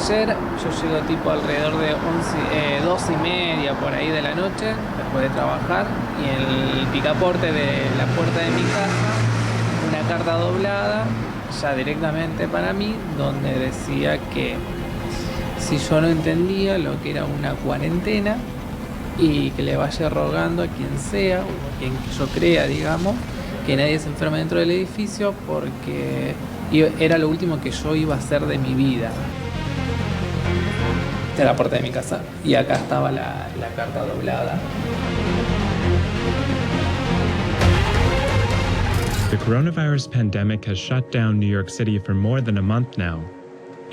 ayer yo llego tipo alrededor de 12:30 por ahí de la noche, después de trabajar, y en el picaporte de la puerta de mi casa, una carta doblada, ya directamente para mí, donde decía que si yo no entendía lo que era una cuarentena y que le vaya rogando a quien sea, o a quien yo crea, digamos, que nadie se enferme dentro del edificio porque era lo último que yo iba a hacer de mi vida. Esta era la puerta de mi casa y acá estaba la carta doblada. The coronavirus pandemic has shut down New York City for more than a month now.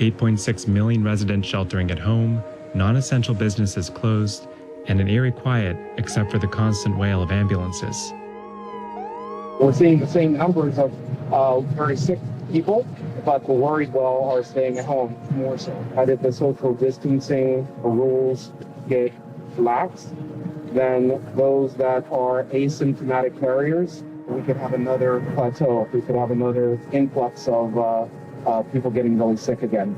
8.6 million residents sheltering at home, non-essential businesses closed, and an eerie quiet except for the constant wail of ambulances. We're seeing the same numbers of very sick people, but the worried well are staying at home more so. If the social distancing rules get laxed, then those that are asymptomatic carriers, we could have another plateau. We could have another influx of people getting really sick again.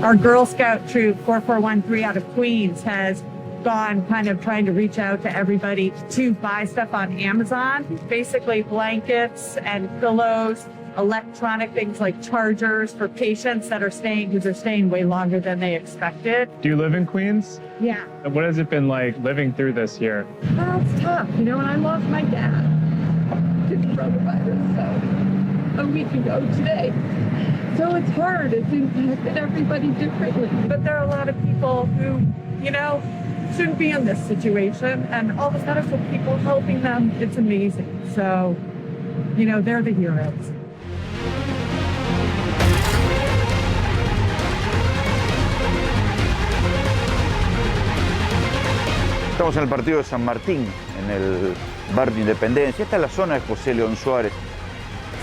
Our Girl Scout troop 4413 out of Queens has gone kind of trying to reach out to everybody to buy stuff on Amazon, basically blankets and pillows, electronic things like chargers for patients that are staying, because they're staying way longer than they expected. Do you live in Queens? Yeah. What has it been like living through this here? Well, it's tough, you know, and I lost my dad to coronavirus, so a week ago today. So it's hard, it's impacted everybody differently. But there are a lot of people who, you know, shouldn't be in this situation, and all of a sudden with people helping them, it's amazing. So, you know, they're the heroes. Estamos en el partido de San Martín, en el barrio Independencia. Esta es la zona de José León Suárez.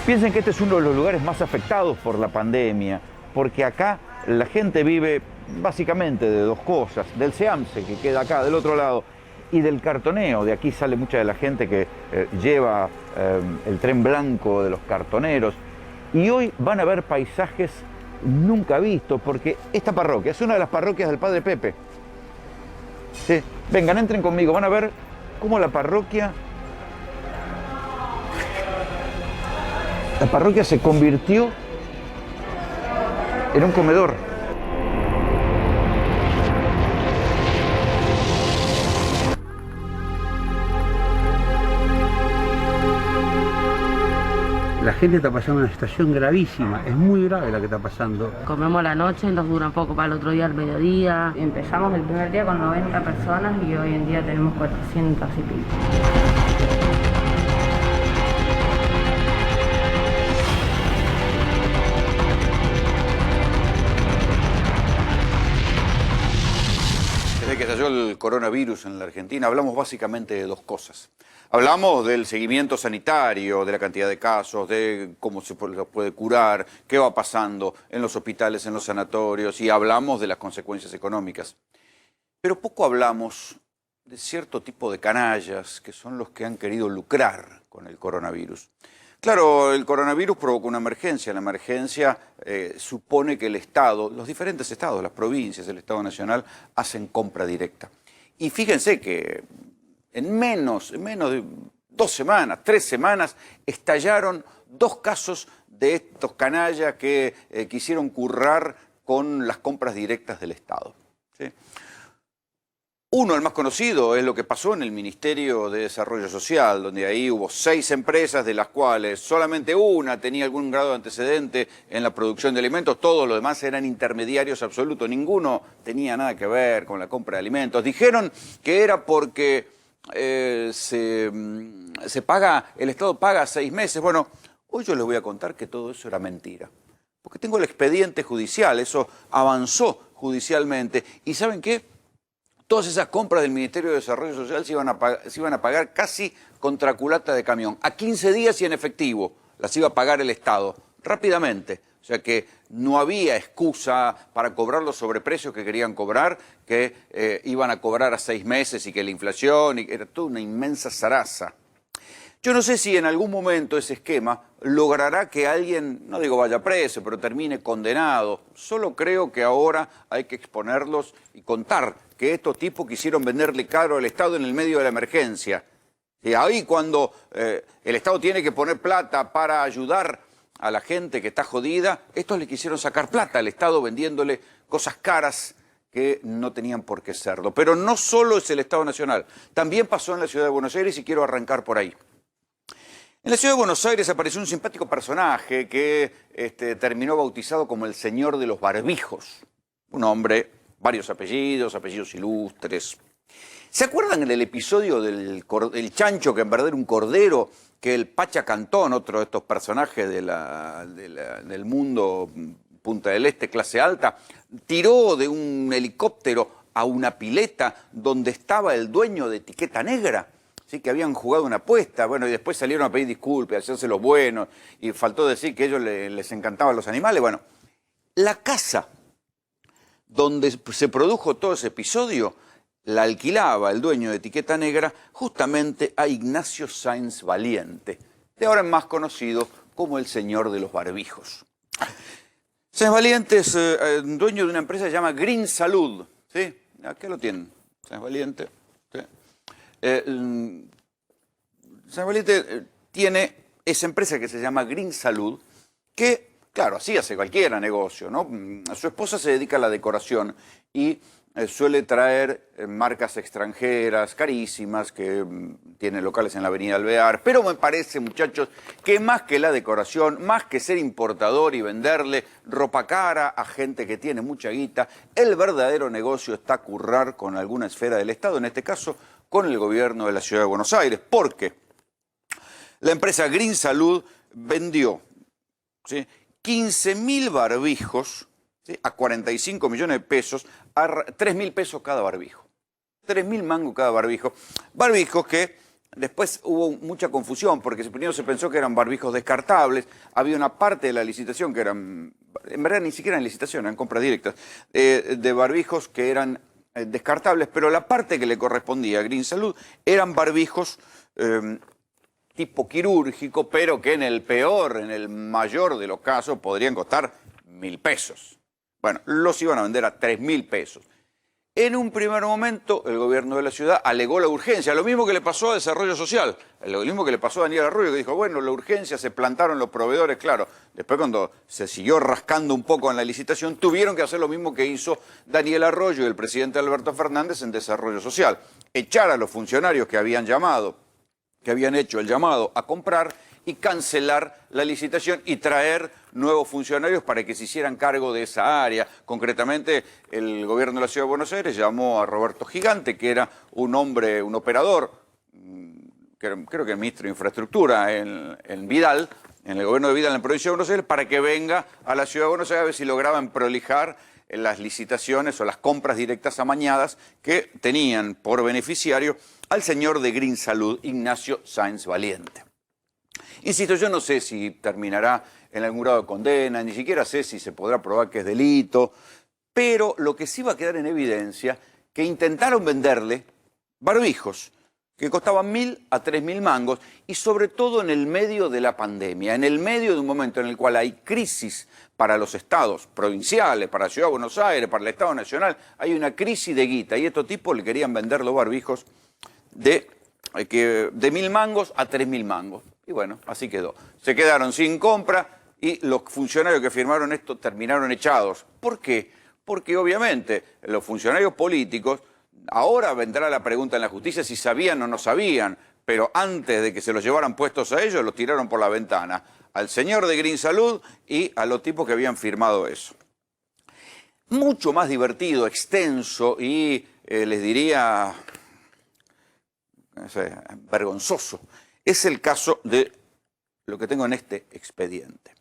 Piensen que este es uno de los lugares más afectados por la pandemia, porque acá la gente vive básicamente de dos cosas: del SEAMSE, que queda acá del otro lado, y del cartoneo. De aquí sale mucha de la gente que lleva el tren blanco de los cartoneros. Y hoy van a ver paisajes nunca vistos, porque esta parroquia es una de las parroquias del Padre Pepe. Sí. Vengan, entren conmigo, van a ver cómo la parroquia se convirtió en un comedor. La gente está pasando una situación gravísima, es muy grave la que está pasando. Comemos a la noche, nos dura un poco para el otro día, al mediodía. Empezamos el primer día con 90 personas y hoy en día tenemos 400 y pico. Desde que estalló el coronavirus en la Argentina, hablamos básicamente de dos cosas. Hablamos del seguimiento sanitario, de la cantidad de casos, de cómo se puede curar, qué va pasando en los hospitales, en los sanatorios, y hablamos de las consecuencias económicas. Pero poco hablamos de cierto tipo de canallas que son los que han querido lucrar con el coronavirus. Claro, el coronavirus provocó una emergencia. La emergencia supone que el Estado, los diferentes estados, las provincias, el Estado Nacional, hacen compra directa. Y fíjense que en menos de 2 semanas, 3 semanas, estallaron 2 casos de estos canallas que quisieron currar con las compras directas del Estado. ¿Sí? Uno, el más conocido, es lo que pasó en el Ministerio de Desarrollo Social, donde ahí hubo 6 empresas, de las cuales solamente una tenía algún grado de antecedente en la producción de alimentos. Todos los demás eran intermediarios absolutos. Ninguno tenía nada que ver con la compra de alimentos. Dijeron que era porque el Estado paga 6 meses. Bueno, hoy yo les voy a contar que todo eso era mentira. Porque tengo el expediente judicial, eso avanzó judicialmente. ¿Y saben qué? Todas esas compras del Ministerio de Desarrollo Social se iban a pagar casi contra culata de camión. A 15 días y en efectivo las iba a pagar el Estado, rápidamente. O sea que no había excusa para cobrar los sobreprecios que querían cobrar, que iban a cobrar a 6 meses y que la inflación, y era toda una inmensa zaraza. Yo no sé si en algún momento ese esquema logrará que alguien, no digo vaya preso, pero termine condenado. Solo creo que ahora hay que exponerlos y contar que estos tipos quisieron venderle caro al Estado en el medio de la emergencia. Y ahí cuando el Estado tiene que poner plata para ayudar a la gente que está jodida, estos le quisieron sacar plata al Estado vendiéndole cosas caras que no tenían por qué serlo. Pero no solo es el Estado Nacional, también pasó en la Ciudad de Buenos Aires y quiero arrancar por ahí. En la Ciudad de Buenos Aires apareció un simpático personaje que terminó bautizado como el Señor de los Barbijos. Un hombre, varios apellidos, apellidos ilustres. ¿Se acuerdan del episodio del chancho, que en verdad era un cordero, que el Pacha Cantón, otro de estos personajes del mundo Punta del Este, clase alta, tiró de un helicóptero a una pileta donde estaba el dueño de Etiqueta Negra? Sí, que habían jugado una apuesta, bueno, y después salieron a pedir disculpas, a hacerse los buenos, y faltó decir que a ellos les encantaban los animales. Bueno, la casa donde se produjo todo ese episodio la alquilaba el dueño de Etiqueta Negra justamente a Ignacio Sáenz Valiente, de ahora más conocido como el Señor de los Barbijos. Sáenz Valiente es dueño de una empresa que se llama Green Salud, ¿sí? Aquí lo tienen, Sáenz Valiente. ¿Sí? Sáenz Valiente tiene esa empresa que se llama Green Salud, que, claro, así hace cualquiera negocio, ¿no? Su esposa se dedica a la decoración y suele traer marcas extranjeras carísimas que tienen locales en la avenida Alvear, pero me parece, muchachos, que más que la decoración, más que ser importador y venderle ropa cara a gente que tiene mucha guita, el verdadero negocio está a currar con alguna esfera del Estado, en este caso con el gobierno de la Ciudad de Buenos Aires, porque la empresa Green Salud vendió, ¿sí?, 15.000 barbijos, ¿sí?, a 45 millones de pesos, a 3.000 pesos cada barbijo. 3.000 mangos cada barbijo. Barbijos que después hubo mucha confusión, porque primero se pensó que eran barbijos descartables. Había una parte de la licitación que eran, en verdad ni siquiera en licitación, eran compras directas, de barbijos que eran descartables, pero la parte que le correspondía a Green Salud eran barbijos tipo quirúrgico, pero que en el mayor de los casos podrían costar 1.000 pesos. Bueno, los iban a vender a 3.000 pesos. En un primer momento, el gobierno de la ciudad alegó la urgencia, lo mismo que le pasó a Desarrollo Social, lo mismo que le pasó a Daniel Arroyo, que dijo, bueno, la urgencia, se plantaron los proveedores, claro. Después, cuando se siguió rascando un poco en la licitación, tuvieron que hacer lo mismo que hizo Daniel Arroyo y el presidente Alberto Fernández en Desarrollo Social. Echar a los funcionarios que habían hecho el llamado a comprar y cancelar la licitación y traer nuevos funcionarios para que se hicieran cargo de esa área. Concretamente, el gobierno de la Ciudad de Buenos Aires llamó a Roberto Gigante, que era un hombre, un operador, creo que el ministro de Infraestructura en Vidal, en el gobierno de Vidal en la provincia de Buenos Aires, para que venga a la Ciudad de Buenos Aires a ver si lograban prolijar las licitaciones o las compras directas amañadas que tenían por beneficiario al señor de Green Salud, Ignacio Sáenz Valiente. Insisto, yo no sé si terminará en algún grado de condena, ni siquiera sé si se podrá probar que es delito, pero lo que sí va a quedar en evidencia, que intentaron venderle barbijos que costaban 1.000 a 3.000 mangos, y sobre todo en el medio de la pandemia, en el medio de un momento en el cual hay crisis para los estados provinciales, para la Ciudad de Buenos Aires, para el Estado Nacional, hay una crisis de guita, y estos tipos le querían vender los barbijos de 1.000 mangos a 3.000 mangos. Y bueno, así quedó. Se quedaron sin compra y los funcionarios que firmaron esto terminaron echados. ¿Por qué? Porque obviamente los funcionarios políticos, ahora vendrá la pregunta en la justicia si sabían o no sabían, pero antes de que se los llevaran puestos a ellos, los tiraron por la ventana. Al señor de Green Salud y a los tipos que habían firmado eso. Mucho más divertido, extenso y les diría, no sé, vergonzoso, es el caso de lo que tengo en este expediente.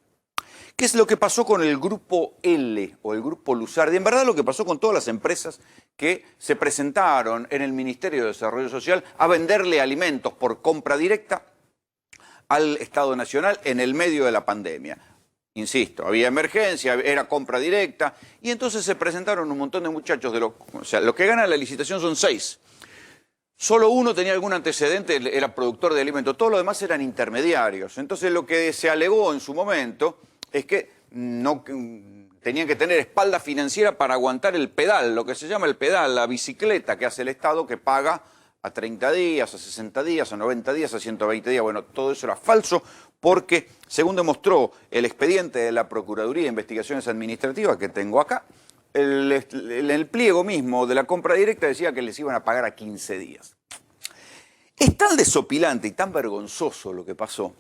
¿Qué es lo que pasó con el Grupo L o el Grupo Luzardi? En verdad lo que pasó con todas las empresas que se presentaron en el Ministerio de Desarrollo Social a venderle alimentos por compra directa al Estado Nacional en el medio de la pandemia. Insisto, había emergencia, era compra directa, y entonces se presentaron un montón de muchachos, o sea, los que ganan la licitación son 6. Solo uno tenía algún antecedente, era productor de alimentos, todos los demás eran intermediarios. Entonces lo que se alegó en su momento es que no tenían que tener espalda financiera para aguantar el pedal, lo que se llama el pedal, la bicicleta que hace el Estado que paga a 30 días, a 60 días, a 90 días, a 120 días. Bueno, todo eso era falso porque, según demostró el expediente de la Procuraduría de Investigaciones Administrativas que tengo acá, el pliego mismo de la compra directa decía que les iban a pagar a 15 días. Es tan desopilante y tan vergonzoso lo que pasó,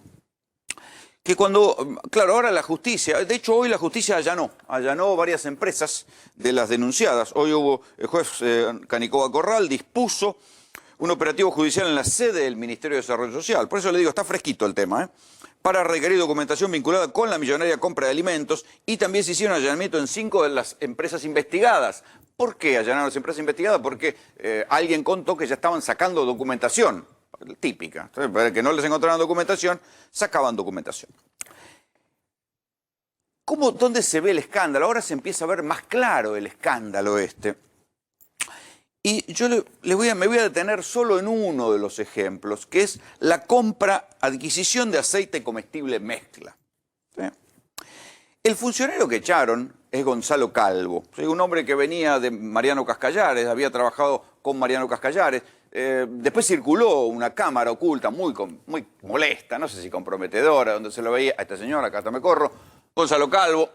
que cuando, claro, ahora la justicia, de hecho hoy la justicia allanó varias empresas de las denunciadas. Hoy hubo, el juez Canicoba Corral dispuso un operativo judicial en la sede del Ministerio de Desarrollo Social. Por eso le digo, está fresquito el tema, para requerir documentación vinculada con la millonaria compra de alimentos, y también se hicieron allanamiento en 5 de las empresas investigadas. ¿Por qué allanaron las empresas investigadas? Porque alguien contó que ya estaban sacando documentación, típica. Entonces, para que no les encontraran documentación, sacaban documentación. ¿Dónde se ve el escándalo? Ahora se empieza a ver más claro el escándalo este. Y yo me voy a detener solo en uno de los ejemplos, que es la adquisición de aceite comestible mezcla. ¿Sí? El funcionario que echaron es Gonzalo Calvo, ¿sí? Un hombre que venía de Mariano Cascallares, había trabajado con Mariano Cascallares. Después circuló una cámara oculta muy molesta, no sé si comprometedora, donde se lo veía a esta señora, acá hasta me corro, Gonzalo Calvo,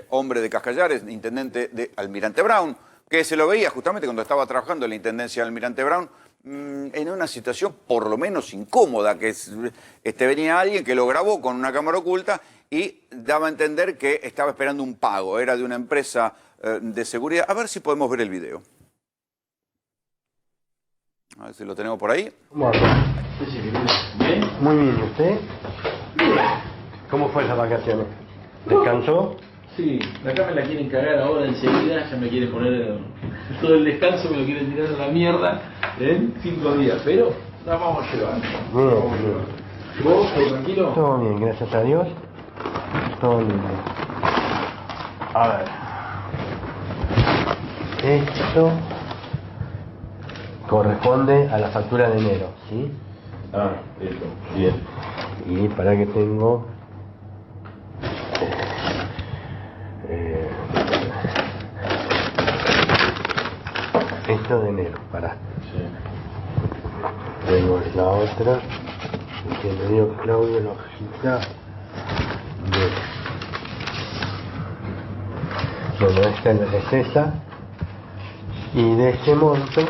hombre de Cascallares, intendente de Almirante Brown, que se lo veía justamente cuando estaba trabajando en la intendencia de Almirante Brown, en una situación por lo menos incómoda, que venía alguien que lo grabó con una cámara oculta y daba a entender que estaba esperando un pago, era de una empresa de seguridad. A ver si podemos ver el video. A ver si lo tenemos por ahí. ¿Bien? Muy bien, ¿y usted? Bien. ¿Cómo fue esas vacaciones? ¿Descansó? Sí, acá me la quieren cagar ahora enseguida, ya me quieren poner todo el descanso, me lo quieren tirar a la mierda en 5 días, pero la vamos a llevar. Bien. ¿Vos, todo tranquilo? Todo bien, gracias a Dios. Todo bien. A ver. Esto corresponde a la factura de enero, ¿sí? Ah, esto, bien. Y para que tengo... esto de enero, pará. Sí. Tengo la otra, que me dio Claudio, la hojita de... Bueno, esta es esa. Y de este monto,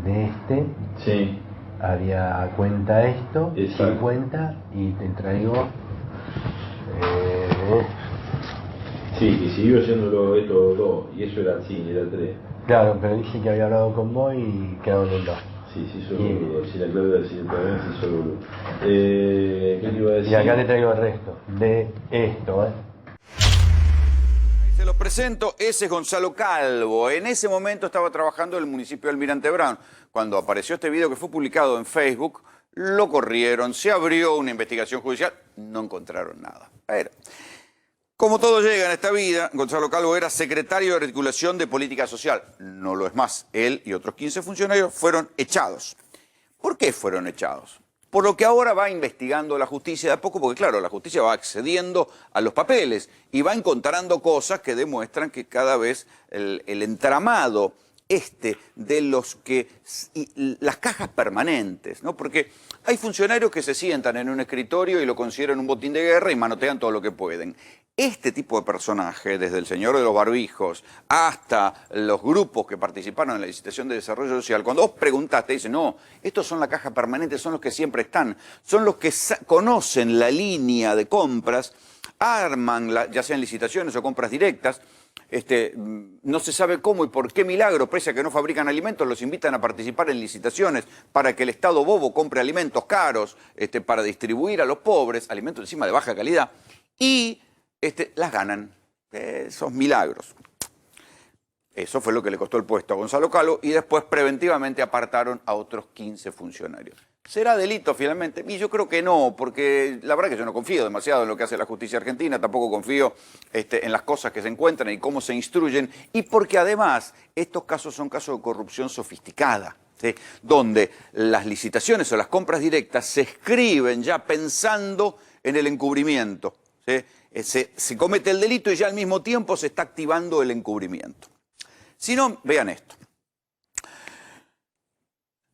de este, sí, había cuenta esto, exacto, 50, y te traigo... sí, y siguió haciéndolo estos 2, y eso era así, era 3. Claro, pero dice que había hablado con vos y quedaron en 2. Sí, solo boludo. Si la Claudia decía también, sí, solo boludo. ¿Qué te iba a decir? Y acá te traigo el resto de esto, Se los presento, ese es Gonzalo Calvo. En ese momento estaba trabajando en el municipio de Almirante Brown. Cuando apareció este video que fue publicado en Facebook, lo corrieron, se abrió una investigación judicial, no encontraron nada. Como todo llega en esta vida, Gonzalo Calvo era secretario de Articulación de Política Social. No lo es más. Él y otros 15 funcionarios fueron echados. ¿Por qué fueron echados? Por lo que ahora va investigando la justicia de a poco, porque claro, la justicia va accediendo a los papeles y va encontrando cosas que demuestran que cada vez el entramado de las cajas permanentes, ¿no? Porque hay funcionarios que se sientan en un escritorio y lo consideran un botín de guerra y manotean todo lo que pueden. Este tipo de personaje, desde el señor de los barbijos hasta los grupos que participaron en la licitación de desarrollo social, cuando vos preguntaste, dicen, no, estos son la caja permanente, son los que siempre están, son los que conocen la línea de compras, arman, ya sean licitaciones o compras directas, no se sabe cómo y por qué milagro, pese a que no fabrican alimentos, los invitan a participar en licitaciones para que el Estado bobo compre alimentos caros para distribuir a los pobres, alimentos encima de baja calidad, y las ganan. Esos milagros. Eso fue lo que le costó el puesto a Gonzalo Calvo y después preventivamente apartaron a otros 15 funcionarios. ¿Será delito finalmente? Y yo creo que no, porque la verdad que yo no confío demasiado en lo que hace la justicia argentina, tampoco confío en las cosas que se encuentran y cómo se instruyen, y porque además estos casos son casos de corrupción sofisticada, ¿sí? Donde las licitaciones o las compras directas se escriben ya pensando en el encubrimiento, ¿sí? Se comete el delito y ya al mismo tiempo se está activando el encubrimiento. Si no, vean esto.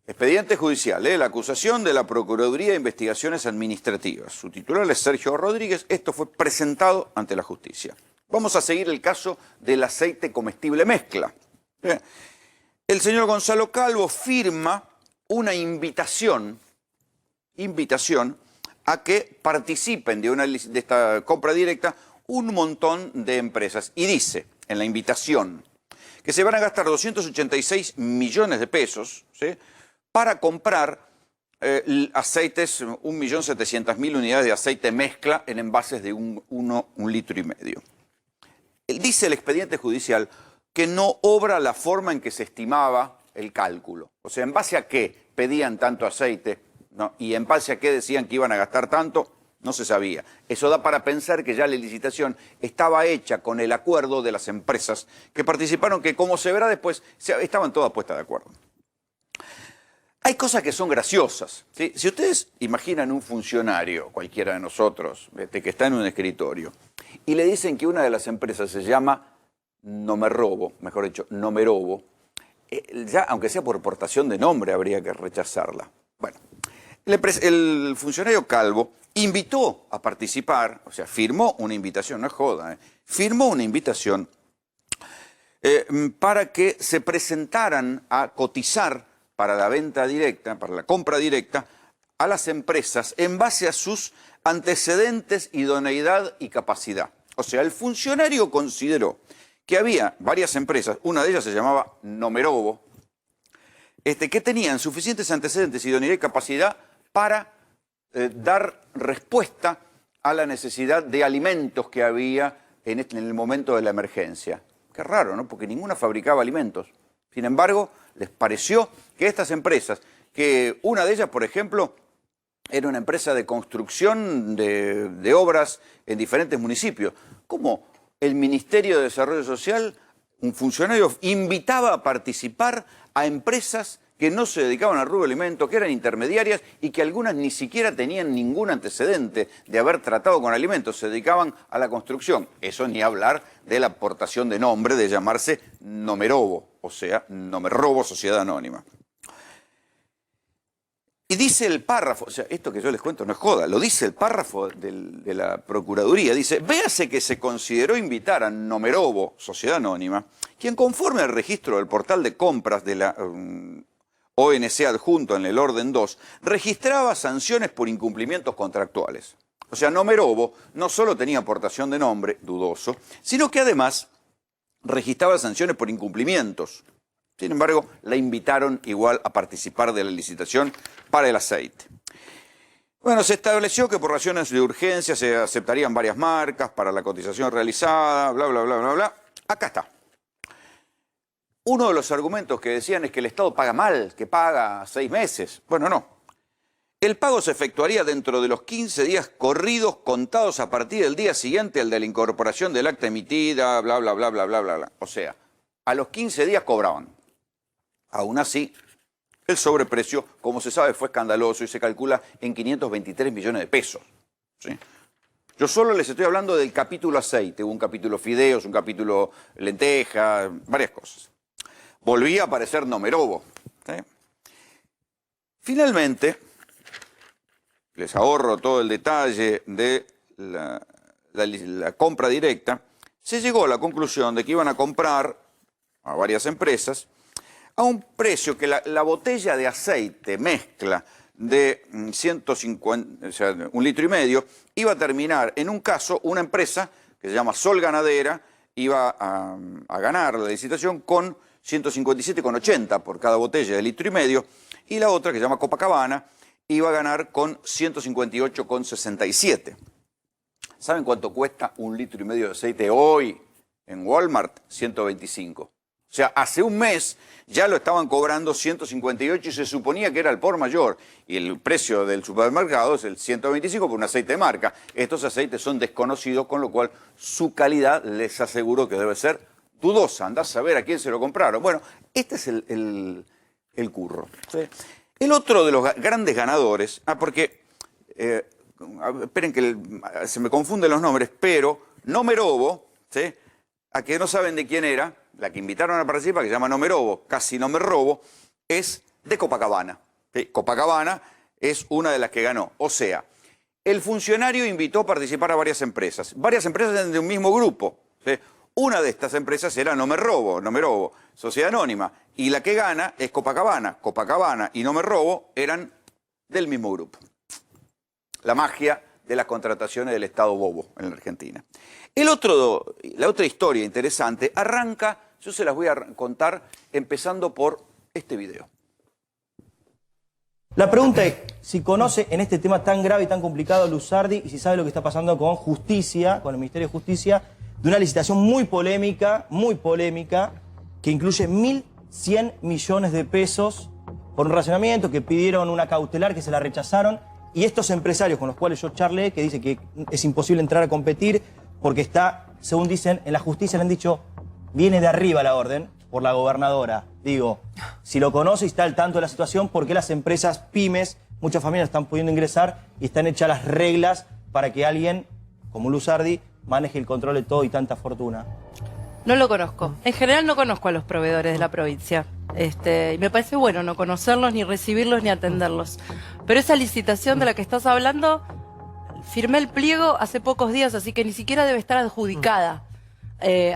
Expediente judicial, la acusación de la Procuraduría de Investigaciones Administrativas. Su titular es Sergio Rodríguez. Esto fue presentado ante la justicia. Vamos a seguir el caso del aceite comestible mezcla. El señor Gonzalo Calvo firma una invitación a que participen de esta compra directa un montón de empresas. Y dice en la invitación que se van a gastar 286 millones de pesos, ¿sí?, para comprar aceites, 1.700.000 unidades de aceite mezcla en envases de un litro y medio. Dice el expediente judicial que no obra la forma en que se estimaba el cálculo. O sea, ¿en base a qué pedían tanto aceite? ¿No? Y en base a qué decían que iban a gastar tanto, no se sabía. Eso da para pensar que ya la licitación estaba hecha con el acuerdo de las empresas que participaron, que como se verá después, estaban todas puestas de acuerdo. Hay cosas que son graciosas, ¿sí? Si ustedes imaginan un funcionario, cualquiera de nosotros, que está en un escritorio, y le dicen que una de las empresas se llama Nomerobo, mejor dicho, Nomerobo, ya aunque sea por portación de nombre habría que rechazarla. Bueno, el funcionario Calvo invitó a participar, o sea, firmó una invitación, no es joda, firmó una invitación para que se presentaran a cotizar para la venta directa, para la compra directa, a las empresas en base a sus antecedentes, idoneidad y capacidad. O sea, el funcionario consideró que había varias empresas, una de ellas se llamaba Nomerobo, que tenían suficientes antecedentes, idoneidad y capacidad para dar respuesta a la necesidad de alimentos que había en el momento de la emergencia. Qué raro, ¿no? Porque ninguna fabricaba alimentos. Sin embargo, les pareció que estas empresas, que una de ellas, por ejemplo, era una empresa de construcción de obras en diferentes municipios, como el Ministerio de Desarrollo Social, un funcionario invitaba a participar a empresas que no se dedicaban al rubro de alimentos, que eran intermediarias y que algunas ni siquiera tenían ningún antecedente de haber tratado con alimentos, se dedicaban a la construcción. Eso ni hablar de la aportación de nombre, de llamarse Nomerobo, o sea, Nomerobo Sociedad Anónima. Y dice el párrafo, o sea, esto que yo les cuento no es joda, lo dice el párrafo de la Procuraduría, dice, véase que se consideró invitar a Nomerobo Sociedad Anónima, quien conforme al registro del portal de compras de la ONC adjunto en el orden 2, registraba sanciones por incumplimientos contractuales. O sea, Nomerobo no solo tenía aportación de nombre, dudoso, sino que además registraba sanciones por incumplimientos. Sin embargo, la invitaron igual a participar de la licitación para el aceite. Bueno, se estableció que por razones de urgencia se aceptarían varias marcas para la cotización realizada, bla, bla, bla, bla, bla. Acá está. Uno de los argumentos que decían es que el Estado paga mal, que paga 6 meses. Bueno, no. El pago se efectuaría dentro de los 15 días corridos contados a partir del día siguiente al de la incorporación del acta emitida, bla, bla, bla, bla, bla, bla, bla. O sea, a los 15 días cobraban. Aún así, el sobreprecio, como se sabe, fue escandaloso y se calcula en 523 millones de pesos. ¿Sí? Yo solo les estoy hablando del capítulo aceite. Hubo un capítulo fideos, un capítulo lenteja, varias cosas. Volvía a aparecer Nomerobo. ¿Sí? Finalmente, les ahorro todo el detalle de la compra directa, se llegó a la conclusión de que iban a comprar a varias empresas a un precio que la botella de aceite mezcla de 150, o sea, 1,5 litros, iba a terminar, en un caso, una empresa que se llama Sol Ganadera, iba a ganar la licitación con 157,80 por cada botella de 1,5 litros, y la otra, que se llama Copacabana, iba a ganar con 158,67. ¿Saben cuánto cuesta 1,5 litros de aceite hoy en Walmart? 125. O sea, hace un mes ya lo estaban cobrando 158 y se suponía que era el por mayor. Y el precio del supermercado es el 125 por un aceite de marca. Estos aceites son desconocidos, con lo cual su calidad les aseguro que debe ser dudosa. Andás a saber a quién se lo compraron. Bueno, este es el curro. ¿Sí? El otro de los grandes ganadores, porque, esperen que se me confunden los nombres, pero Nomerovo, ¿sí? A que no saben de quién era, la que invitaron a participar, que se llama Nomerovo, casi no me robo, es de Copacabana. ¿Sí? Copacabana es una de las que ganó. O sea, el funcionario invitó a participar a varias empresas de un mismo grupo. ¿Sí? Una de estas empresas era Nomerovo, Sociedad Anónima, y la que gana es Copacabana. Copacabana y Nomerovo eran del mismo grupo. La magia de las contrataciones del Estado bobo en la Argentina. La otra historia interesante arranca, yo se las voy a contar empezando por este video. La pregunta es si conoce en este tema tan grave y tan complicado Lusardi y si sabe lo que está pasando con justicia, con el Ministerio de Justicia, de una licitación muy polémica, que incluye 1.100 millones de pesos por un racionamiento, que pidieron una cautelar, que se la rechazaron, y estos empresarios con los cuales yo charlé, que dicen que es imposible entrar a competir porque está, según dicen, en la justicia le han dicho, viene de arriba la orden por la gobernadora. Digo, si lo conoce y está al tanto de la situación, ¿por qué las empresas pymes, muchas familias están pudiendo ingresar y están hechas las reglas para que alguien, como Lusardi, maneje el control de todo y tanta fortuna? No lo conozco. En general no conozco a los proveedores de la provincia. Y me parece bueno no conocerlos, ni recibirlos, ni atenderlos. Pero esa licitación de la que estás hablando, firmé el pliego hace pocos días, así que ni siquiera debe estar adjudicada.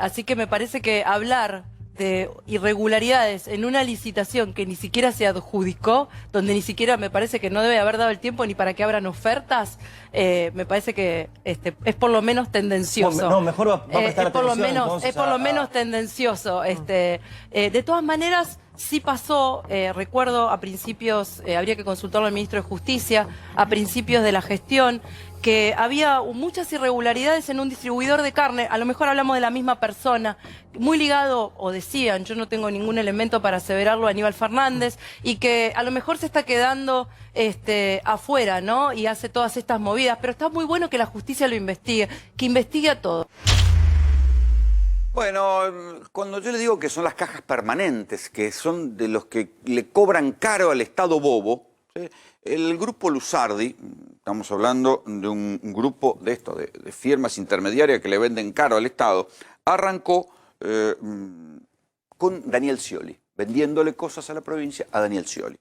Así que me parece que hablar de irregularidades en una licitación que ni siquiera se adjudicó, donde ni siquiera me parece que no debe haber dado el tiempo ni para que abran ofertas, me parece que es por lo menos tendencioso. No, mejor va a prestar es por lo atención, menos, entonces, es por lo menos tendencioso. De todas maneras, sí pasó, recuerdo a principios, habría que consultarlo al ministro de Justicia, a principios de la gestión, que había muchas irregularidades en un distribuidor de carne, a lo mejor hablamos de la misma persona, muy ligado, o decían, yo no tengo ningún elemento para aseverarlo, a Aníbal Fernández, y que a lo mejor se está quedando afuera, ¿no? Y hace todas estas movidas, pero está muy bueno que la justicia lo investigue, que investigue a todo. Bueno, cuando yo le digo que son las cajas permanentes, que son de los que le cobran caro al Estado bobo, ¿sí? El grupo Lusardi, estamos hablando de un grupo de firmas intermediarias que le venden caro al Estado, arrancó con Daniel Scioli, vendiéndole cosas a la provincia a Daniel Scioli.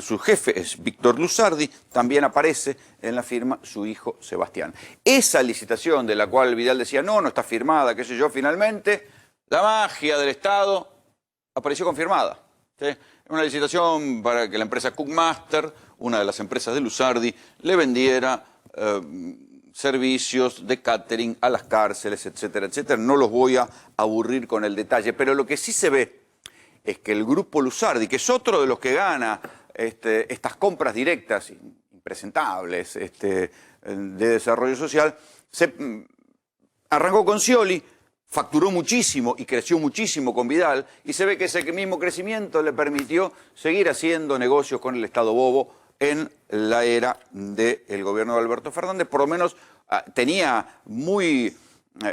Su jefe es Víctor Lusardi, también aparece en la firma su hijo Sebastián. Esa licitación de la cual Vidal decía, no está firmada, qué sé yo, finalmente, la magia del Estado apareció confirmada. ¿Sí? Una licitación para que la empresa Cookmaster, una de las empresas de Lusardi, le vendiera servicios de catering a las cárceles, etcétera, etcétera. No los voy a aburrir con el detalle, pero lo que sí se ve es que el grupo Lusardi, que es otro de los que gana estas compras directas impresentables de desarrollo social, arrancó con Scioli, facturó muchísimo y creció muchísimo con Vidal, y se ve que ese mismo crecimiento le permitió seguir haciendo negocios con el Estado bobo en la era del gobierno de Alberto Fernández. Por lo menos tenía muy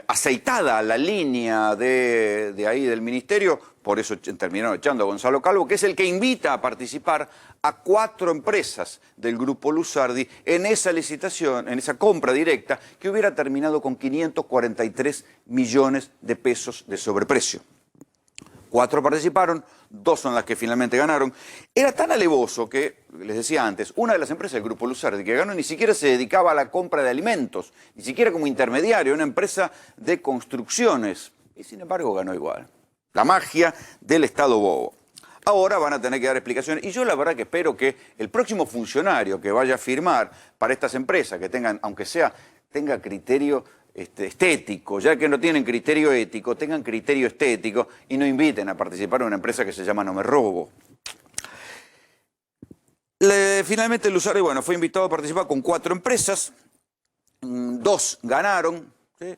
aceitada la línea de ahí del ministerio, por eso terminaron echando a Gonzalo Calvo, que es el que invita a participar a 4 empresas del grupo Lusardi en esa licitación, en esa compra directa, que hubiera terminado con 543 millones de pesos de sobreprecio. 4 participaron, 2 son las que finalmente ganaron. Era tan alevoso que, les decía antes, una de las empresas del grupo Lusardi que ganó ni siquiera se dedicaba a la compra de alimentos, ni siquiera como intermediario, una empresa de construcciones, y sin embargo ganó igual. La magia del Estado bobo. Ahora van a tener que dar explicaciones, y yo la verdad que espero que el próximo funcionario que vaya a firmar para estas empresas, que tengan, aunque sea, tenga criterio estético, ya que no tienen criterio ético, tengan criterio estético y no inviten a participar en una empresa que se llama No Me Robo. Finalmente Lusardi, bueno, fue invitado a participar con 4 empresas, 2 ganaron, ¿sí?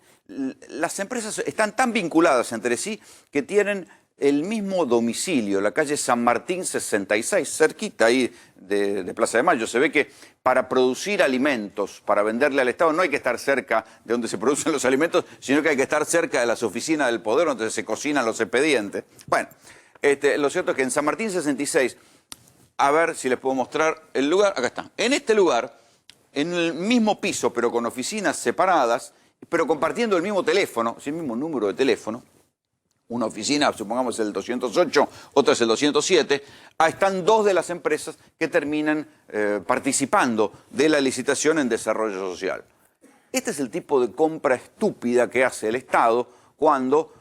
Las empresas están tan vinculadas entre sí que tienen el mismo domicilio, la calle San Martín 66, cerquita ahí de Plaza de Mayo. Se ve que para producir alimentos, para venderle al Estado, no hay que estar cerca de donde se producen los alimentos, sino que hay que estar cerca de las oficinas del Poder, donde se cocinan los expedientes. Bueno, lo cierto es que en San Martín 66, a ver si les puedo mostrar el lugar, acá está. En este lugar, en el mismo piso, pero con oficinas separadas, pero compartiendo el mismo teléfono, el mismo número de teléfono, una oficina, supongamos el 208, otra es el 207, están dos de las empresas que terminan participando de la licitación en desarrollo social. Este es el tipo de compra estúpida que hace el Estado cuando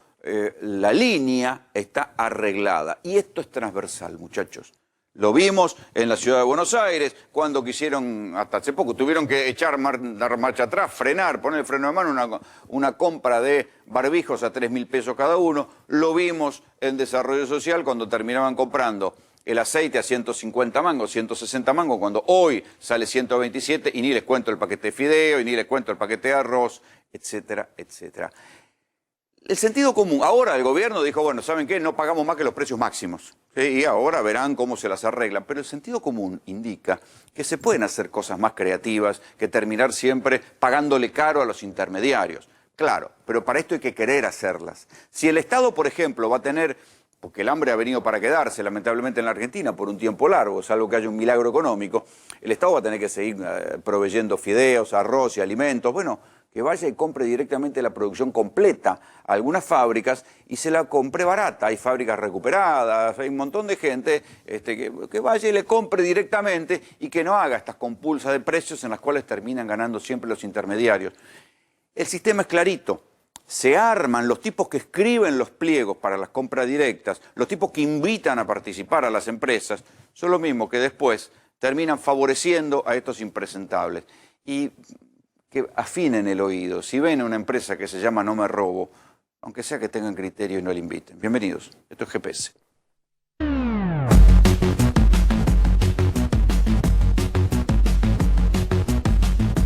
la línea está arreglada. Y esto es transversal, muchachos. Lo vimos en la ciudad de Buenos Aires, cuando quisieron, hasta hace poco, tuvieron que echar marcha atrás, frenar, poner el freno de mano, una compra de barbijos a 3.000 pesos cada uno. Lo vimos en desarrollo social cuando terminaban comprando el aceite a 150 mangos, 160 mangos, cuando hoy sale 127, y ni les cuento el paquete de fideo, y ni les cuento el paquete de arroz, etcétera, etcétera. El sentido común, ahora el gobierno dijo, bueno, ¿saben qué? No pagamos más que los precios máximos. ¿Sí? Y ahora verán cómo se las arreglan. Pero el sentido común indica que se pueden hacer cosas más creativas que terminar siempre pagándole caro a los intermediarios. Claro, pero para esto hay que querer hacerlas. Si el Estado, por ejemplo, va a tener, porque el hambre ha venido para quedarse, lamentablemente en la Argentina, por un tiempo largo, salvo que haya un milagro económico, el Estado va a tener que seguir proveyendo fideos, arroz y alimentos. Bueno, que vaya y compre directamente la producción completa a algunas fábricas y se la compre barata. Hay fábricas recuperadas, hay un montón de gente que vaya y le compre directamente y que no haga estas compulsas de precios en las cuales terminan ganando siempre los intermediarios. El sistema es clarito. Se arman los tipos que escriben los pliegos para las compras directas, los tipos que invitan a participar a las empresas, son los mismos que después terminan favoreciendo a estos impresentables. Y que afinen el oído. Si ven a una empresa que se llama No Me Robo, aunque sea que tengan criterio y no le inviten. Bienvenidos. Esto es GPS.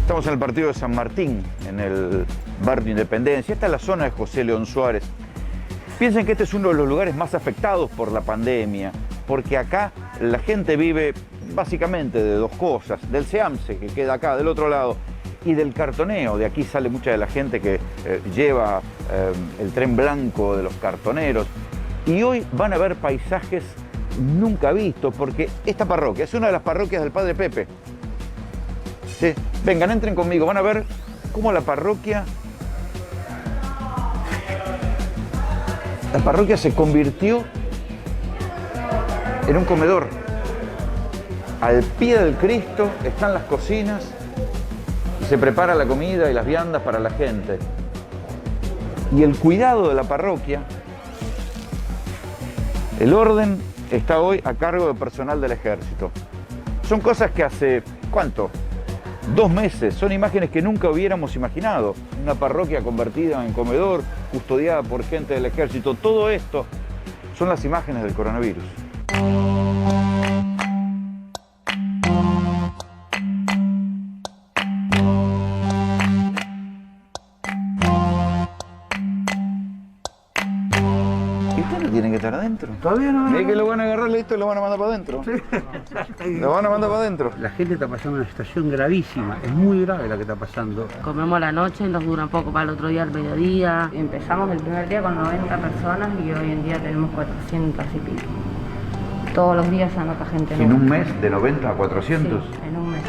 Estamos en el partido de San Martín, en el barrio Independencia. Esta es la zona de José León Suárez. Piensen que este es uno de los lugares más afectados por la pandemia, porque acá la gente vive básicamente de dos cosas: del SEAMSE, que queda acá del otro lado, y del cartoneo. De aquí sale mucha de la gente que lleva el tren blanco de los cartoneros. Y hoy van a ver paisajes nunca vistos, porque esta parroquia es una de las parroquias del Padre Pepe. ¿Sí? Vengan, entren conmigo, van a ver cómo la parroquia se convirtió en un comedor. Al pie del Cristo están las cocinas, se prepara la comida y las viandas para la gente. Y el cuidado de la parroquia, el orden, está hoy a cargo del personal del ejército. Son cosas que hace, ¿cuánto? 2 meses, son imágenes que nunca hubiéramos imaginado. Una parroquia convertida en comedor, custodiada por gente del ejército. Todo esto son las imágenes del coronavirus. Tienen que estar adentro. Todavía no. Mira que lo van a agarrar listo y lo van a mandar para adentro. Sí. Lo van a mandar para adentro. La gente está pasando una situación gravísima. Es muy grave la que está pasando. Comemos a la noche y nos dura poco para el otro día al mediodía. Empezamos el primer día con 90 personas y hoy en día tenemos 400 y pico. Todos los días se anota gente nueva. ¿En un mes de 90 a 400? Sí, en un mes.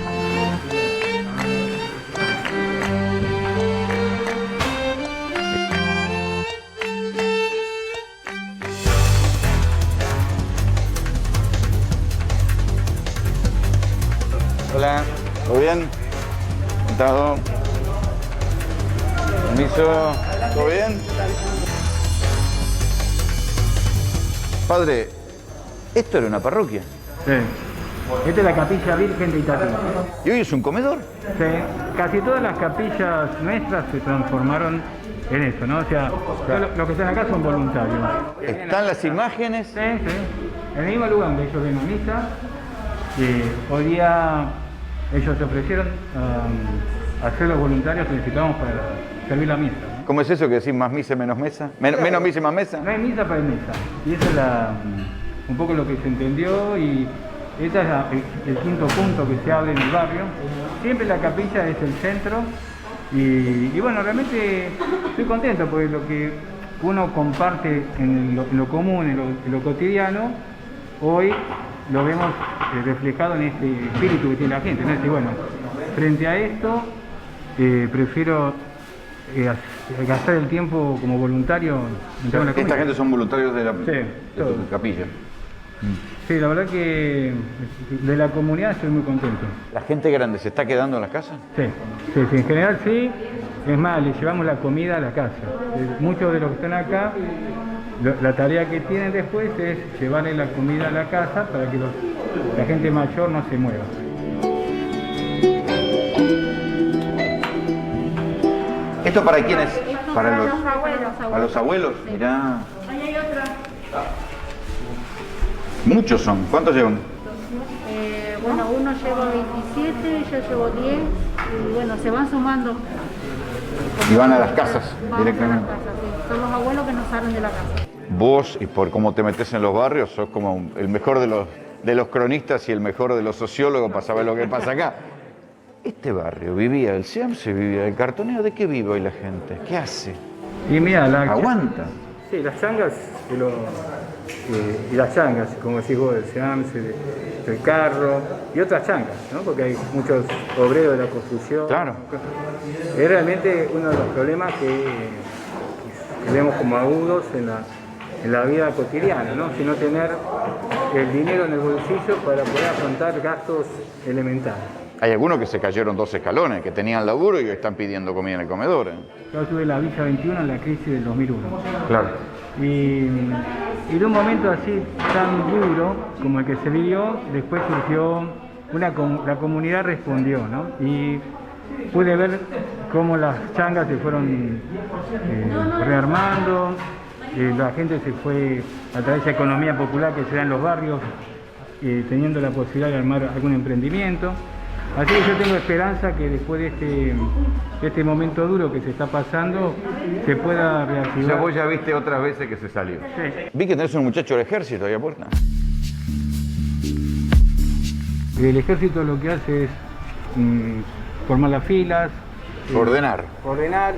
Hola, ¿todo bien? ¿Sentado? Permiso, ¿todo bien? Padre, ¿esto era una parroquia? Sí. Esta es la capilla Virgen de Itatí. ¿Y hoy es un comedor? Sí. Casi todas las capillas nuestras se transformaron en eso, ¿no? O sea, los que están acá son voluntarios. ¿Están las imágenes? Sí, sí. En el mismo lugar donde ellos ven a misa. Y hoy día ellos se ofrecieron a ser los voluntarios que necesitamos para servir la misa, ¿no? ¿Cómo es eso que decís más misa menos mesa? ¿Menos misa y más mesa? No hay misa para mesa. Y eso es un poco lo que se entendió y ese es el quinto punto que se habla en el barrio. Siempre la capilla es el centro y bueno, realmente estoy contento porque lo que uno comparte en lo común, en lo cotidiano, hoy lo vemos reflejado en este espíritu que tiene la gente, ¿no? Es decir, bueno, frente a esto, prefiero gastar el tiempo como voluntario. Esta gente son voluntarios de la capilla. Sí, la verdad que de la comunidad estoy muy contento. ¿La gente grande se está quedando en las casas? Sí, en general sí. Es más, le llevamos la comida a la casa. Muchos de los que están acá, la tarea que tienen después es llevarle la comida a la casa para que la gente mayor no se mueva. ¿Esto para quién es? Para los abuelos. ¿Para los abuelos? Mirá. Ahí hay otra. Muchos son. ¿Cuántos llevan? Bueno, uno lleva 27, yo llevo 10 y bueno, se van sumando. Y van a las casas directamente. A las casas, sí. Son los abuelos que nos salen de la casa. Vos, y por cómo te metés en los barrios, sos como el mejor de los cronistas y el mejor de los sociólogos para saber lo que pasa acá. Este barrio vivía del SEAMSE, vivía del cartoneo. ¿De qué vive hoy la gente? ¿Qué hace? Y mira, ¿aguanta? Sí, las changas y las changas, como decís vos, del SEAMSE, del carro y otras changas, ¿no? Porque hay muchos obreros de la construcción. Claro. Es realmente uno de los problemas que vemos como agudos en la vida cotidiana, ¿no? Si no tener el dinero en el bolsillo para poder afrontar gastos elementales. Hay algunos que se cayeron 2 escalones, que tenían laburo y que están pidiendo comida en el comedor. Yo tuve la Villa 21 en la crisis del 2001. Claro. Y de un momento así tan duro como el que se vivió, después surgió la comunidad respondió, ¿no? Y pude ver cómo las changas se fueron rearmando, la gente se fue a través de esa economía popular que se da en los barrios, teniendo la posibilidad de armar algún emprendimiento. Así que yo tengo esperanza que después de este momento duro que se está pasando, se pueda reactivar. O sea, vos ya viste otras veces que se salió. Sí. Vi que tenés un muchacho del ejército ahí a puerta. El ejército lo que hace es formar las filas. Ordenar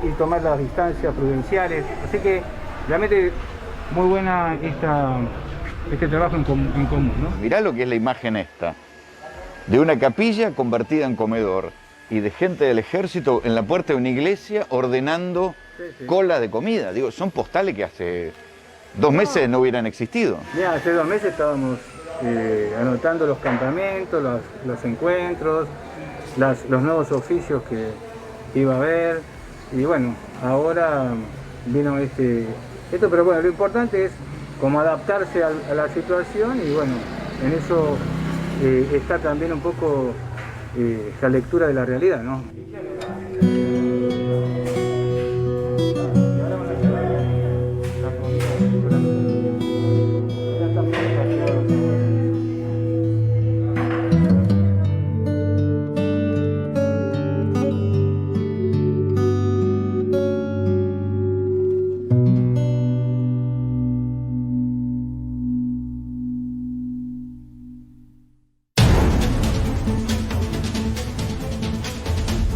y tomar las distancias prudenciales. Así que realmente muy buena este trabajo en común, ¿no? Mirá lo que es la imagen esta. De una capilla convertida en comedor y de gente del ejército en la puerta de una iglesia ordenando cola de comida. Digo, son postales que hace 2 meses no hubieran existido. Mira, hace 2 meses estábamos anotando los campamentos, los encuentros, los nuevos oficios que iba a haber. Y bueno, ahora vino esto, pero bueno, lo importante es como adaptarse a la situación y bueno, en eso está también un poco la lectura de la realidad, ¿no?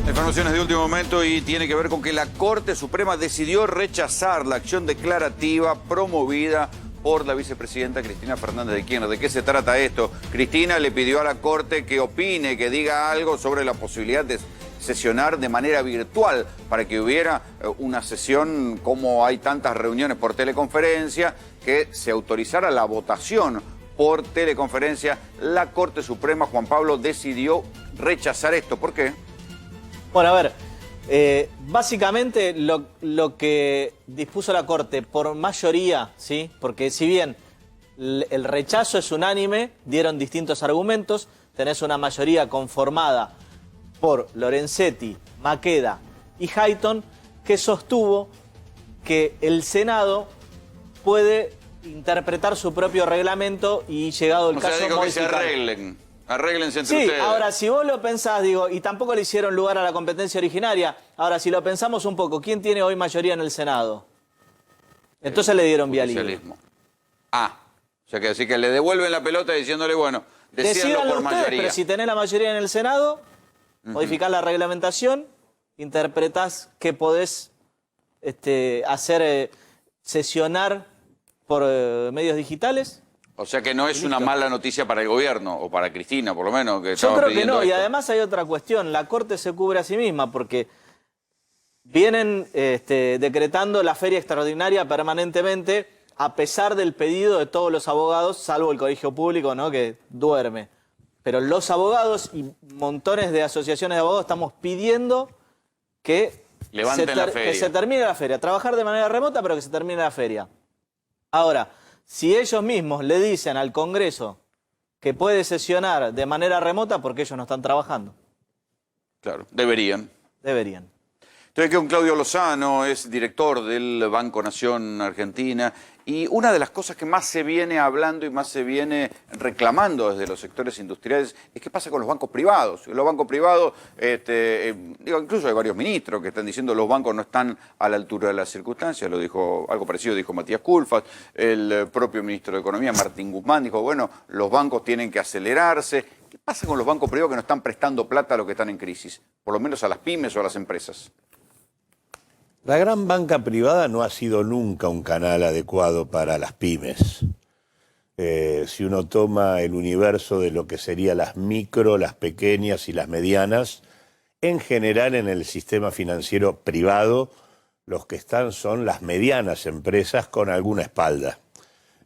Informaciones de último momento y tiene que ver con que la Corte Suprema decidió rechazar la acción declarativa promovida por la vicepresidenta Cristina Fernández de Kirchner. ¿De qué se trata esto? Cristina le pidió a la Corte que opine, que diga algo sobre la posibilidad de sesionar de manera virtual para que hubiera una sesión, como hay tantas reuniones por teleconferencia, que se autorizara la votación por teleconferencia. La Corte Suprema, Juan Pablo, decidió rechazar esto. ¿Por qué? Bueno, a ver, básicamente lo que dispuso la Corte por mayoría, ¿sí? Porque si bien el rechazo es unánime, dieron distintos argumentos, tenés una mayoría conformada por Lorenzetti, Maqueda y Hayton, que sostuvo que el Senado puede interpretar su propio reglamento y llegado el caso dijo que se modificar. arreglen. Arréglense entre Sí, ustedes. ahora, si vos lo pensás, digo, y tampoco le hicieron lugar a la competencia originaria, ahora, si lo pensamos un poco, ¿quién tiene hoy mayoría en el Senado? Entonces le dieron vía libre. Socialismo. O sea que así que le devuelven la pelota diciéndole, bueno, decíanlo Decídanlo por ustedes, mayoría. pero si tenés la mayoría en el Senado, modificás la reglamentación, interpretás que podés hacer sesionar por medios digitales. O sea que no es una mala noticia para el gobierno, o para Cristina, por lo menos. Que Yo estaba creo que pidiendo no, y esto. además hay otra cuestión, la Corte se cubre a sí misma porque vienen decretando la feria extraordinaria permanentemente a pesar del pedido de todos los abogados, salvo el Colegio Público, ¿no?, que duerme. Pero los abogados y montones de asociaciones de abogados estamos pidiendo que Levanten la feria. que se termine la feria. Trabajar de manera remota, pero que se termine la feria. Ahora, si ellos mismos le dicen al Congreso que puede sesionar de manera remota, porque ellos no están trabajando. Claro, deberían. Deberían. Estoy aquí con Claudio Lozano, es director del Banco Nación Argentina, y una de las cosas que más se viene hablando y más se viene reclamando desde los sectores industriales es qué pasa con los bancos privados. Los bancos privados, incluso hay varios ministros que están diciendo los bancos no están a la altura de las circunstancias, lo dijo, algo parecido dijo Matías Culfas, el propio ministro de Economía, Martín Guzmán, dijo, bueno, los bancos tienen que acelerarse. ¿Qué pasa con los bancos privados que no están prestando plata a los que están en crisis? Por lo menos a las pymes o a las empresas. La gran banca privada no ha sido nunca un canal adecuado para las pymes. Si uno toma el universo de lo que serían las micro, las pequeñas y las medianas, en general en el sistema financiero privado, los que están son las medianas empresas con alguna espalda.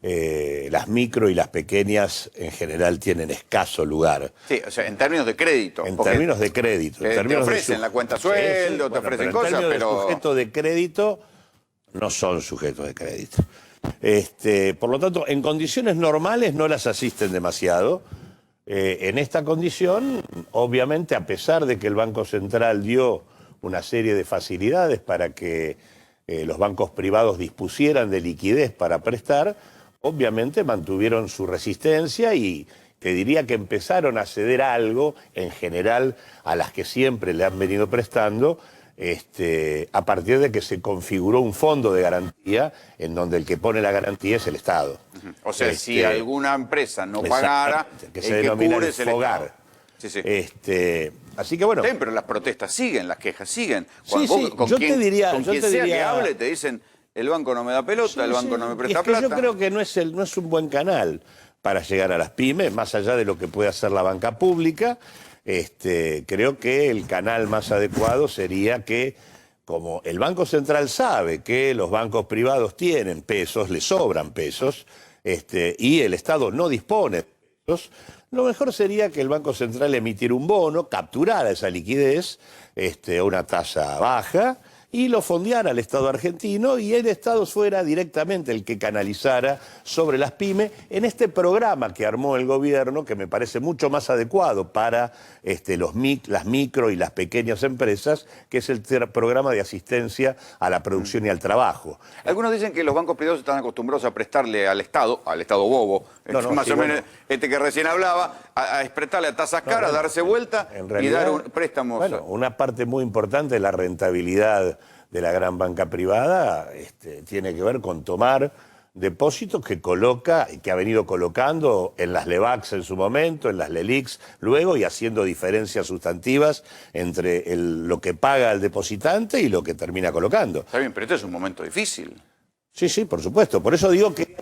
Las micro y las pequeñas en general tienen escaso lugar. Sí, o sea, en términos de crédito. En términos de crédito. En términos te ofrecen la cuenta Sí, sueldo, sí, te bueno, ofrecen pero cosas, en términos pero... de sujeto de crédito, no son sujetos de crédito. Por lo tanto, en condiciones normales no las asisten demasiado. En esta condición, obviamente, a pesar de que el Banco Central dio una serie de facilidades para que los bancos privados dispusieran de liquidez para prestar, obviamente mantuvieron su resistencia y te diría que empezaron a ceder algo, en general, a las que siempre le han venido prestando, a partir de que se configuró un fondo de garantía en donde el que pone la garantía es el Estado. O sea, si alguna empresa no pagara, que el se que denomina cubre el es el FOGAR. Estado. Sí, sí. Así que bueno. Sí, pero las protestas siguen, las quejas siguen. Sí, sí, yo te diría... Con quien sea que hable te dicen... El banco no me da pelota, el banco no me presta plata. Yo creo que no es un buen canal para llegar a las pymes, más allá de lo que puede hacer la banca pública. Creo que el canal más adecuado sería que, como el Banco Central sabe que los bancos privados tienen pesos, les sobran pesos, y el Estado no dispone de pesos, lo mejor sería que el Banco Central emitiera un bono, capturara esa liquidez a una tasa baja, y lo fondeara al Estado argentino y el Estado fuera directamente el que canalizara sobre las pymes en este programa que armó el gobierno, que me parece mucho más adecuado para las micro y las pequeñas empresas, que es el programa de asistencia a la producción y al trabajo. Algunos dicen que los bancos privados están acostumbrados a prestarle al Estado bobo, más o menos que recién hablaba, a prestarle a tasas caras, darse vuelta y dar préstamos. Bueno, una parte muy importante de la rentabilidad de la gran banca privada tiene que ver con tomar depósitos que coloca y que ha venido colocando en las LEVACs en su momento, en las LELICs luego, y haciendo diferencias sustantivas entre lo que paga el depositante y lo que termina colocando. Está bien, pero este es un momento difícil. Sí, sí, por supuesto. Por eso digo que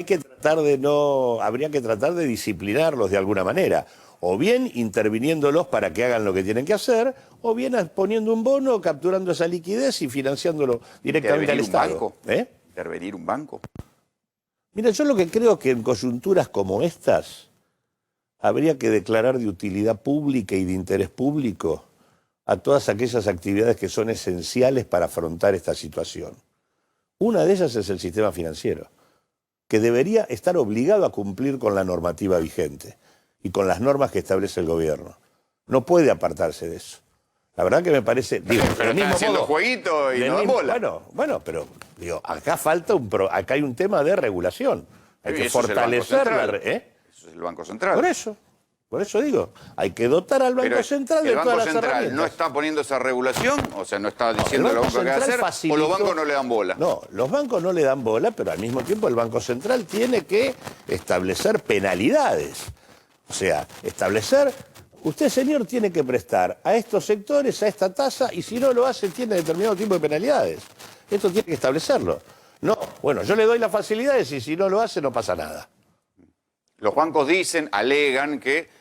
habría que tratar de disciplinarlos de alguna manera. O bien interviniéndolos para que hagan lo que tienen que hacer, o bien poniendo un bono, capturando esa liquidez y financiándolo directamente al Estado. ¿Intervenir un banco? Mira, yo lo que creo es que en coyunturas como estas habría que declarar de utilidad pública y de interés público a todas aquellas actividades que son esenciales para afrontar esta situación. Una de ellas es el sistema financiero, que debería estar obligado a cumplir con la normativa vigente y con las normas que establece el gobierno. No puede apartarse de eso. La verdad que me parece... Pero están haciendo jueguito y no dan bola. Bueno, pero digo, acá hay un tema de regulación. Hay que Eso fortalecer Eso es el Banco Central. Por eso. Por eso digo, hay que dotar al Banco Pero Central de el Banco todas las Central herramientas. no está poniendo esa regulación, o sea, no está No, diciendo el lo Banco que hay que Central hacer, o facilitó- los bancos no le dan bola. No, los bancos no le dan bola, pero al mismo tiempo el Banco Central tiene que establecer penalidades. O sea, establecer, usted señor tiene que prestar a estos sectores, a esta tasa, y si no lo hace tiene determinado tipo de penalidades. Esto tiene que establecerlo. No, bueno, yo le doy las facilidades y si no lo hace no pasa nada. Los bancos dicen, alegan que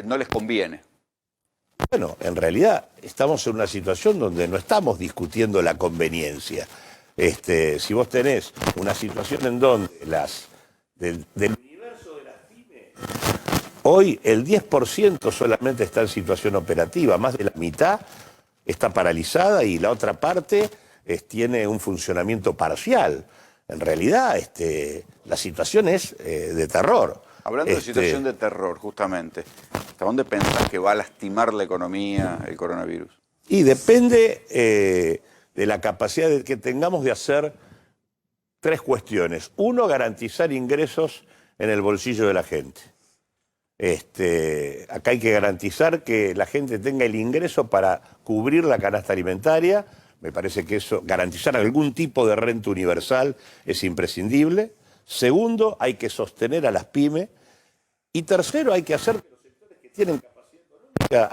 no les conviene. Bueno, en realidad estamos en una situación donde no estamos discutiendo la conveniencia. Si vos tenés una situación en donde del universo de las pymes, hoy el 10% solamente está en situación operativa, más de la mitad está paralizada y la otra parte tiene un funcionamiento parcial. En realidad la situación es de terror. Hablando de situación de terror, justamente, ¿hasta dónde pensás que va a lastimar la economía el coronavirus? Y depende de la capacidad que tengamos de hacer tres cuestiones. Uno, garantizar ingresos en el bolsillo de la gente. Acá hay que garantizar que la gente tenga el ingreso para cubrir la canasta alimentaria. Me parece que eso, garantizar algún tipo de renta universal es imprescindible. Segundo, hay que sostener a las pymes. Y tercero, hay que hacer que los sectores que tienen capacidad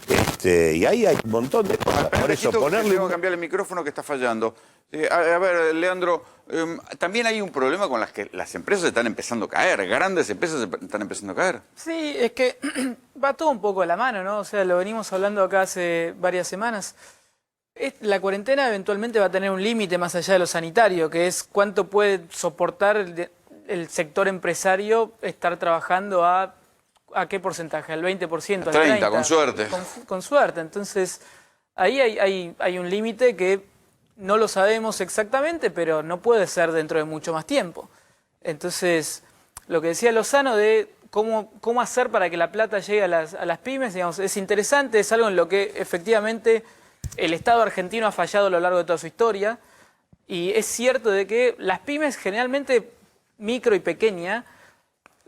económica. Y ahí hay un montón de cosas. Por eso ponerle. Tengo que cambiar el micrófono que está fallando. A ver, Leandro, también hay un problema con las que las empresas están empezando a caer. Grandes empresas están empezando a caer. Sí, es que va todo un poco de la mano, ¿no? O sea, lo venimos hablando acá hace varias semanas. La cuarentena eventualmente va a tener un límite más allá de lo sanitario, que es cuánto puede soportar el sector empresario estar trabajando a qué porcentaje, al 20%, al 30%. Con suerte. Con suerte. Entonces, ahí hay un límite que no lo sabemos exactamente, pero no puede ser dentro de mucho más tiempo. Entonces, lo que decía Lozano de cómo hacer para que la plata llegue a las pymes, digamos, es interesante, es algo en lo que efectivamente el Estado argentino ha fallado a lo largo de toda su historia, y es cierto de que las pymes generalmente micro y pequeña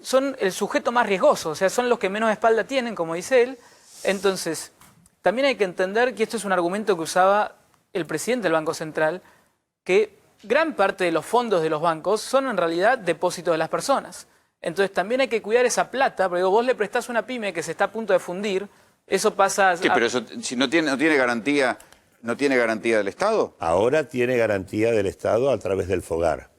son el sujeto más riesgoso, o sea, son los que menos espalda tienen, como dice él. Entonces, también hay que entender que esto es un argumento que usaba el presidente del Banco Central, que gran parte de los fondos de los bancos son en realidad depósitos de las personas. Entonces también hay que cuidar esa plata, porque vos le prestás a una pyme que se está a punto de fundir, eso pasa... Sí, pero eso, si no tiene garantía, ¿no tiene garantía del Estado? Ahora tiene garantía del Estado a través del FOGAR.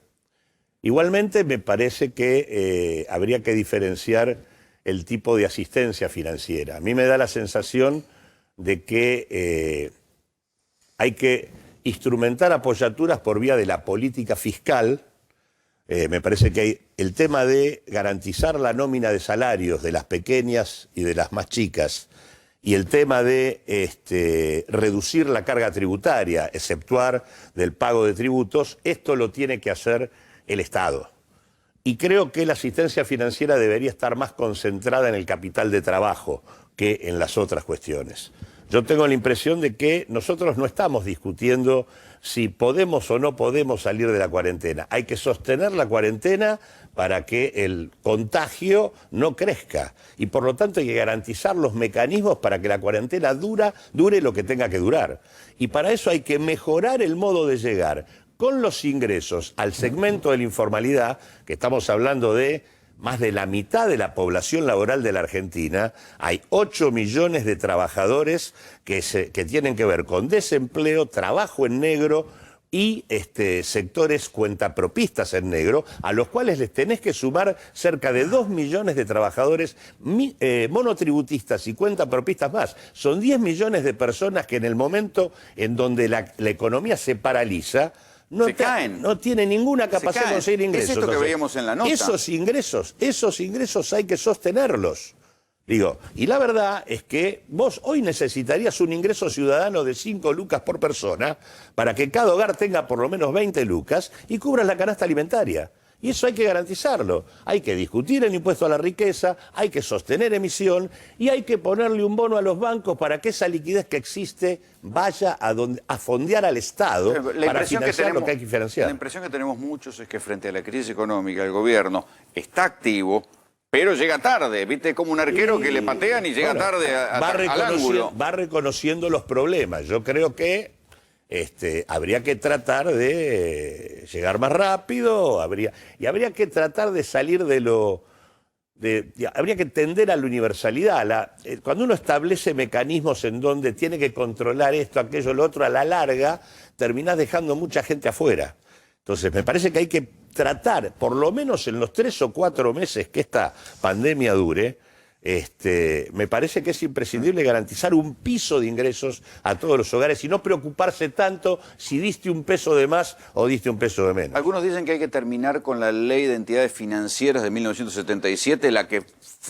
Igualmente me parece que habría que diferenciar el tipo de asistencia financiera. A mí me da la sensación de que hay que instrumentar apoyaturas por vía de la política fiscal. Me parece que hay el tema de garantizar la nómina de salarios de las pequeñas y de las más chicas, y el tema de reducir la carga tributaria, exceptuar del pago de tributos, esto lo tiene que hacer el Estado. Y creo que la asistencia financiera debería estar más concentrada en el capital de trabajo que en las otras cuestiones. Yo tengo la impresión de que nosotros no estamos discutiendo si podemos o no podemos salir de la cuarentena. Hay que sostener la cuarentena para que el contagio no crezca. Y por lo tanto hay que garantizar los mecanismos para que la cuarentena dure lo que tenga que durar. Y para eso hay que mejorar el modo de llegar con los ingresos al segmento de la informalidad, que estamos hablando de más de la mitad de la población laboral de la Argentina. Hay 8 millones de trabajadores que tienen que ver con desempleo, trabajo en negro y sectores cuentapropistas en negro, a los cuales les tenés que sumar cerca de 2 millones de trabajadores monotributistas y cuentapropistas más. Son 10 millones de personas que en el momento en donde la economía se paraliza, no tiene ninguna capacidad de conseguir ingresos. Es esto que veíamos en la nota. Esos ingresos hay que sostenerlos. Digo, y la verdad es que vos hoy necesitarías un ingreso ciudadano de 5 lucas por persona para que cada hogar tenga por lo menos 20 lucas y cubras la canasta alimentaria. Y eso hay que garantizarlo. Hay que discutir el impuesto a la riqueza, hay que sostener emisión y hay que ponerle un bono a los bancos para que esa liquidez que existe vaya a fondear al Estado para financiar lo que hay que financiar. La impresión que tenemos muchos es que frente a la crisis económica el gobierno está activo, pero llega tarde, ¿viste? Como un arquero que le patean y llega tarde al ángulo. Va reconociendo los problemas. Yo creo que habría que tratar de llegar más rápido, habría que tratar de salir de lo... habría que tender a la universalidad. Cuando uno establece mecanismos en donde tiene que controlar esto, aquello, lo otro, a la larga, terminás dejando mucha gente afuera. Entonces, me parece que hay que tratar, por lo menos en los 3 o 4 meses que esta pandemia dure, me parece que es imprescindible garantizar un piso de ingresos a todos los hogares y no preocuparse tanto si diste un peso de más o diste un peso de menos. Algunos dicen que hay que terminar con la Ley de Entidades Financieras de 1977, la que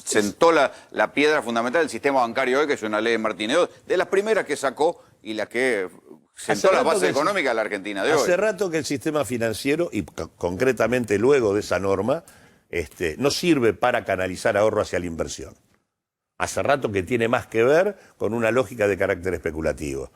sentó la piedra fundamental del sistema bancario hoy, que es una ley de Martínez, de las primeras que sacó y la que sentó la base económica de la Argentina de hoy. Hace rato que el sistema financiero, y concretamente luego de esa norma, no sirve para canalizar ahorro hacia la inversión. Hace rato que tiene más que ver con una lógica de carácter especulativo.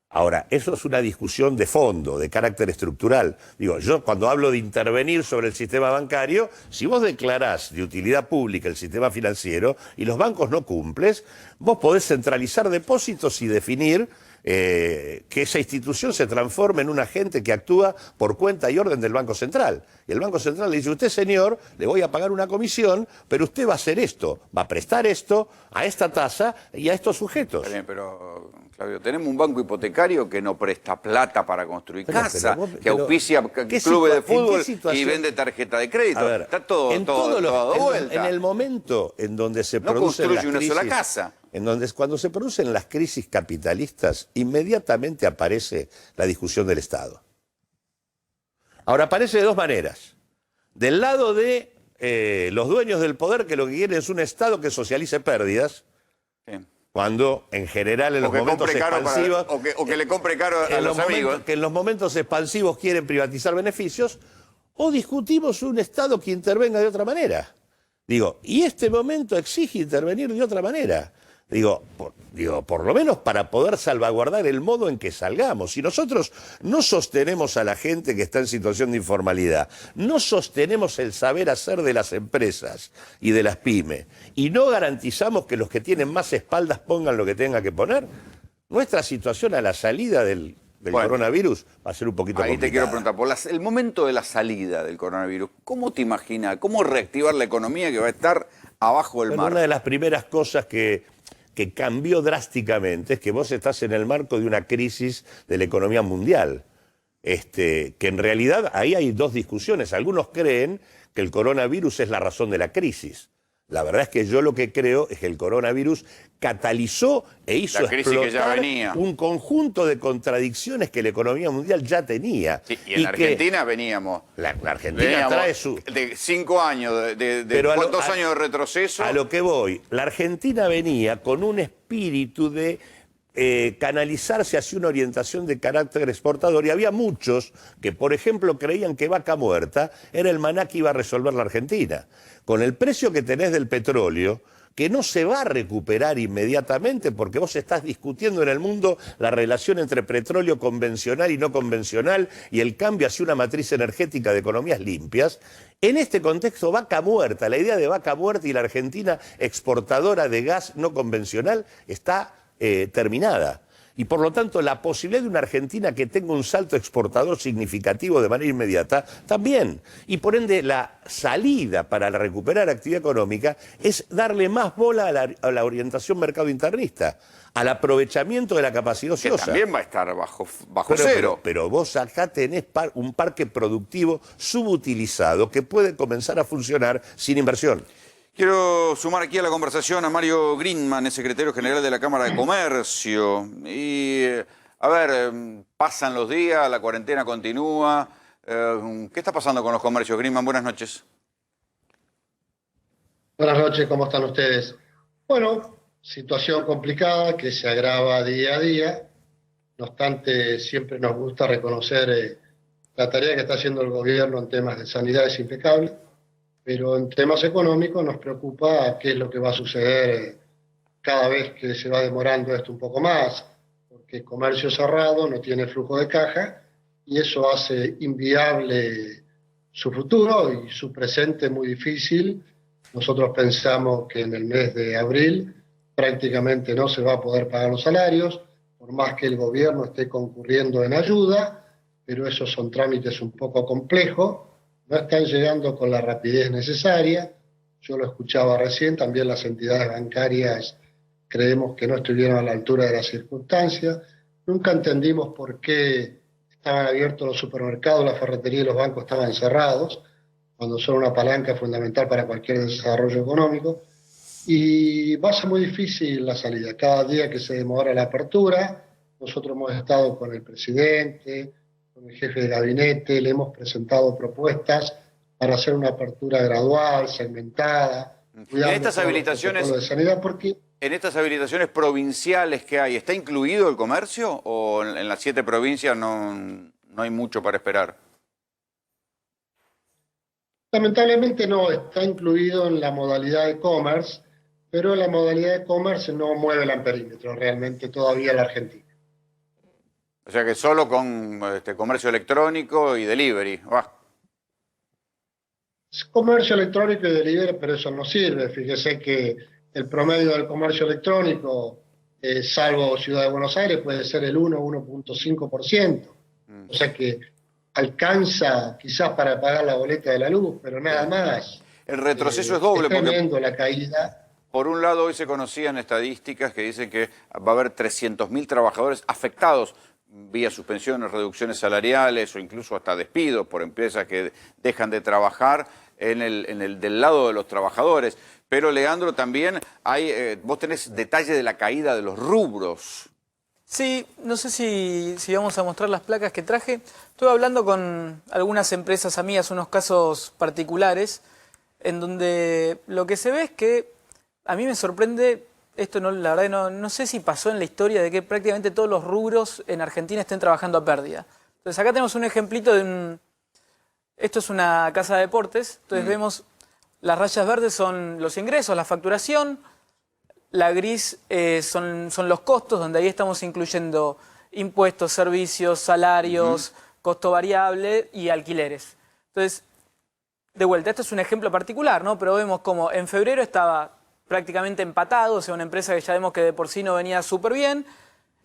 Ahora, eso es una discusión de fondo, de carácter estructural. Digo, yo cuando hablo de intervenir sobre el sistema bancario, si vos declarás de utilidad pública el sistema financiero y los bancos no cumples, vos podés centralizar depósitos y definir que esa institución se transforme en un agente que actúa por cuenta y orden del Banco Central. Y el Banco Central le dice, usted señor, le voy a pagar una comisión, pero usted va a hacer esto, va a prestar esto a esta tasa y a estos sujetos. Está bien, pero Claudio, tenemos un banco hipotecario que no presta plata para construir casa, que auspicia clubes de fútbol y vende tarjeta de crédito. A ver, está todo vuelta. En el momento en donde se producen las crisis, una sola casa. Cuando se producen las crisis capitalistas, inmediatamente aparece la discusión del Estado. Ahora aparece de dos maneras. Del lado de los dueños del poder, que lo que quieren es un Estado que socialice pérdidas, cuando en general en los momentos expansivos... o que le compre caro a los amigos. Que en los momentos expansivos quieren privatizar beneficios, o discutimos un Estado que intervenga de otra manera. Y este momento exige intervenir de otra manera. Por lo menos para poder salvaguardar el modo en que salgamos. Si nosotros no sostenemos a la gente que está en situación de informalidad, no sostenemos el saber hacer de las empresas y de las pymes, y no garantizamos que los que tienen más espaldas pongan lo que tengan que poner, nuestra situación a la salida del coronavirus va a ser un poquito complicada. Ahí te quiero preguntar, por el momento de la salida del coronavirus, ¿cómo te imaginas? ¿Cómo reactivar la economía que va a estar abajo del mar? Una de las primeras cosas que cambió drásticamente es que vos estás en el marco de una crisis de la economía mundial. Que en realidad ahí hay dos discusiones. Algunos creen que el coronavirus es la razón de la crisis. La verdad es que yo lo que creo es que el coronavirus catalizó e hizo explotar un conjunto de contradicciones que la economía mundial ya tenía. Sí, y en Argentina veníamos. La Argentina trae su... De 5 años, ¿cuántos años de retroceso? A lo que voy, la Argentina venía con un espíritu de canalizarse hacia una orientación de carácter exportador, y había muchos que, por ejemplo, creían que Vaca Muerta era el maná que iba a resolver la Argentina. Con el precio que tenés del petróleo, que no se va a recuperar inmediatamente porque vos estás discutiendo en el mundo la relación entre petróleo convencional y no convencional y el cambio hacia una matriz energética de economías limpias. En este contexto, Vaca Muerta, la idea de Vaca Muerta y la Argentina exportadora de gas no convencional está terminada. Y por lo tanto, la posibilidad de una Argentina que tenga un salto exportador significativo de manera inmediata, también. Y por ende, la salida para recuperar actividad económica es darle más bola a la orientación mercado internista, al aprovechamiento de la capacidad ociosa. Que también va a estar bajo cero. Pero vos acá tenés un parque productivo subutilizado que puede comenzar a funcionar sin inversión. Quiero sumar aquí a la conversación a Mario Greenman, el secretario general de la Cámara de Comercio. Y, a ver, pasan los días, la cuarentena continúa. ¿Qué está pasando con los comercios? Greenman, buenas noches. Buenas noches, ¿cómo están ustedes? Bueno, situación complicada que se agrava día a día. No obstante, siempre nos gusta reconocer la tarea que está haciendo el gobierno en temas de sanidad, es impecable. Pero en temas económicos nos preocupa qué es lo que va a suceder cada vez que se va demorando esto un poco más, porque el comercio cerrado no tiene flujo de caja y eso hace inviable su futuro y su presente muy difícil Nosotros pensamos que en el mes de abril prácticamente no se va a poder pagar los salarios, por más que el gobierno esté concurriendo en ayuda, pero esos son trámites un poco complejos, no están llegando con la rapidez necesaria. Yo lo escuchaba recién, también las entidades bancarias creemos que no estuvieron a la altura de las circunstancias. Nunca entendimos por qué estaban abiertos los supermercados, las ferreterías y los bancos estaban cerrados, cuando son una palanca fundamental para cualquier desarrollo económico. Y va a ser muy difícil la salida. Cada día que se demora la apertura, nosotros hemos estado con el presidente, con el jefe de gabinete, le hemos presentado propuestas para hacer una apertura gradual, segmentada. En estas habilitaciones de sanidad, porque en estas habilitaciones provinciales que hay, ¿está incluido el comercio o en las 7 provincias no hay mucho para esperar? lamentablemente no está incluido en la modalidad de e-commerce, pero la modalidad de e-commerce no mueve el amperímetro realmente todavía en la Argentina. O sea que solo con comercio electrónico y delivery. Comercio electrónico y delivery, pero eso no sirve. Fíjese que el promedio del comercio electrónico, salvo Ciudad de Buenos Aires, puede ser el 1,5%. O sea que alcanza quizás para pagar la boleta de la luz, pero nada más. El retroceso es doble. Es tremendo la caída. Por un lado, hoy se conocían estadísticas que dicen que va a haber 300.000 trabajadores afectados vía suspensiones, reducciones salariales o incluso hasta despidos por empresas que dejan de trabajar del lado de los trabajadores. Pero, Leandro, también vos tenés detalle de la caída de los rubros. Sí, no sé si vamos a mostrar las placas que traje. Estuve hablando con algunas empresas amigas, unos casos particulares, en donde lo que se ve es que a mí me sorprende, esto no, la verdad no sé si pasó en la historia, de que prácticamente todos los rubros en Argentina estén trabajando a pérdida. Entonces acá tenemos un ejemplito de esto es una casa de deportes, entonces vemos las rayas verdes son los ingresos, la facturación, la gris son los costos, donde ahí estamos incluyendo impuestos, servicios, salarios, costo variable y alquileres. Entonces, de vuelta, esto es un ejemplo particular, ¿no? Pero vemos como en febrero estaba prácticamente empatado, o sea, una empresa que ya vemos que de por sí no venía súper bien.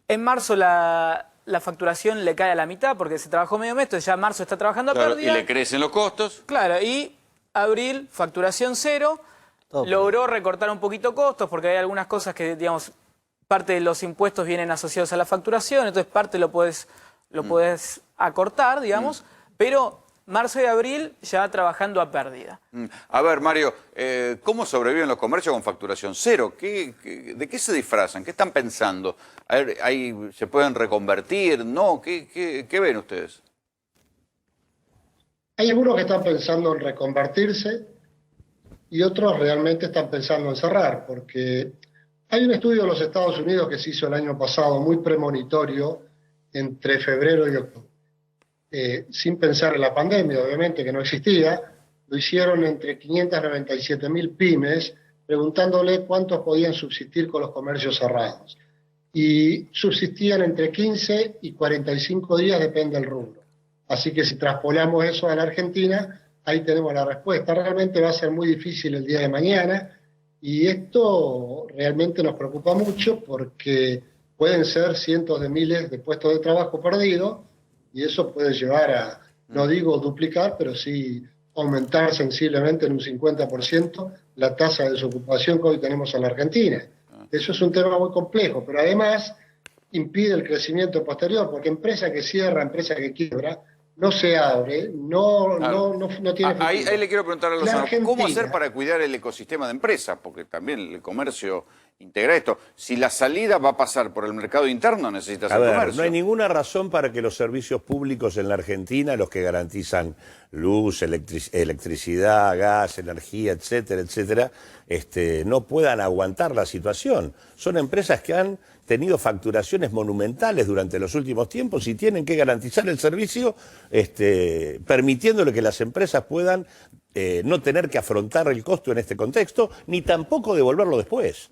En marzo la facturación le cae a la mitad porque se trabajó medio mes, entonces ya marzo está trabajando a pérdida. Y le crecen los costos. Claro, y abril, facturación cero. Logró recortar un poquito costos porque hay algunas cosas que, digamos, parte de los impuestos vienen asociados a la facturación, entonces parte lo puedes acortar, digamos, pero marzo y abril ya trabajando a pérdida. A ver, Mario, ¿cómo sobreviven los comercios con facturación cero? ¿De qué se disfrazan? ¿Qué están pensando? A ver, ¿se pueden reconvertir? ¿No? ¿Qué ven ustedes? Hay algunos que están pensando en reconvertirse y otros realmente están pensando en cerrar, porque hay un estudio de los Estados Unidos que se hizo el año pasado muy premonitorio entre febrero y octubre. Sin pensar en la pandemia, obviamente, que no existía, lo hicieron entre 597.000 pymes, preguntándole cuántos podían subsistir con los comercios cerrados. Y subsistían entre 15 y 45 días, depende del rubro. Así que si traspolamos eso a la Argentina, ahí tenemos la respuesta. Realmente va a ser muy difícil el día de mañana y esto realmente nos preocupa mucho porque pueden ser cientos de miles de puestos de trabajo perdidos y eso puede llevar a, no digo duplicar, pero sí aumentar sensiblemente en un 50% la tasa de desocupación que hoy tenemos en la Argentina. Eso es un tema muy complejo, pero además impide el crecimiento posterior, porque empresa que cierra, empresa que quiebra, no se abre, no tiene futuro. Ahí le quiero preguntar a Lozano, ¿cómo hacer para cuidar el ecosistema de empresas? Porque también el comercio integra esto. Si la salida va a pasar por el mercado interno, necesitas el comercio. No hay ninguna razón para que los servicios públicos en la Argentina, los que garantizan luz, electricidad, gas, energía, etcétera, etcétera, no puedan aguantar la situación. Son empresas que han tenido facturaciones monumentales durante los últimos tiempos y tienen que garantizar el servicio permitiéndole que las empresas puedan no tener que afrontar el costo en este contexto, ni tampoco devolverlo después.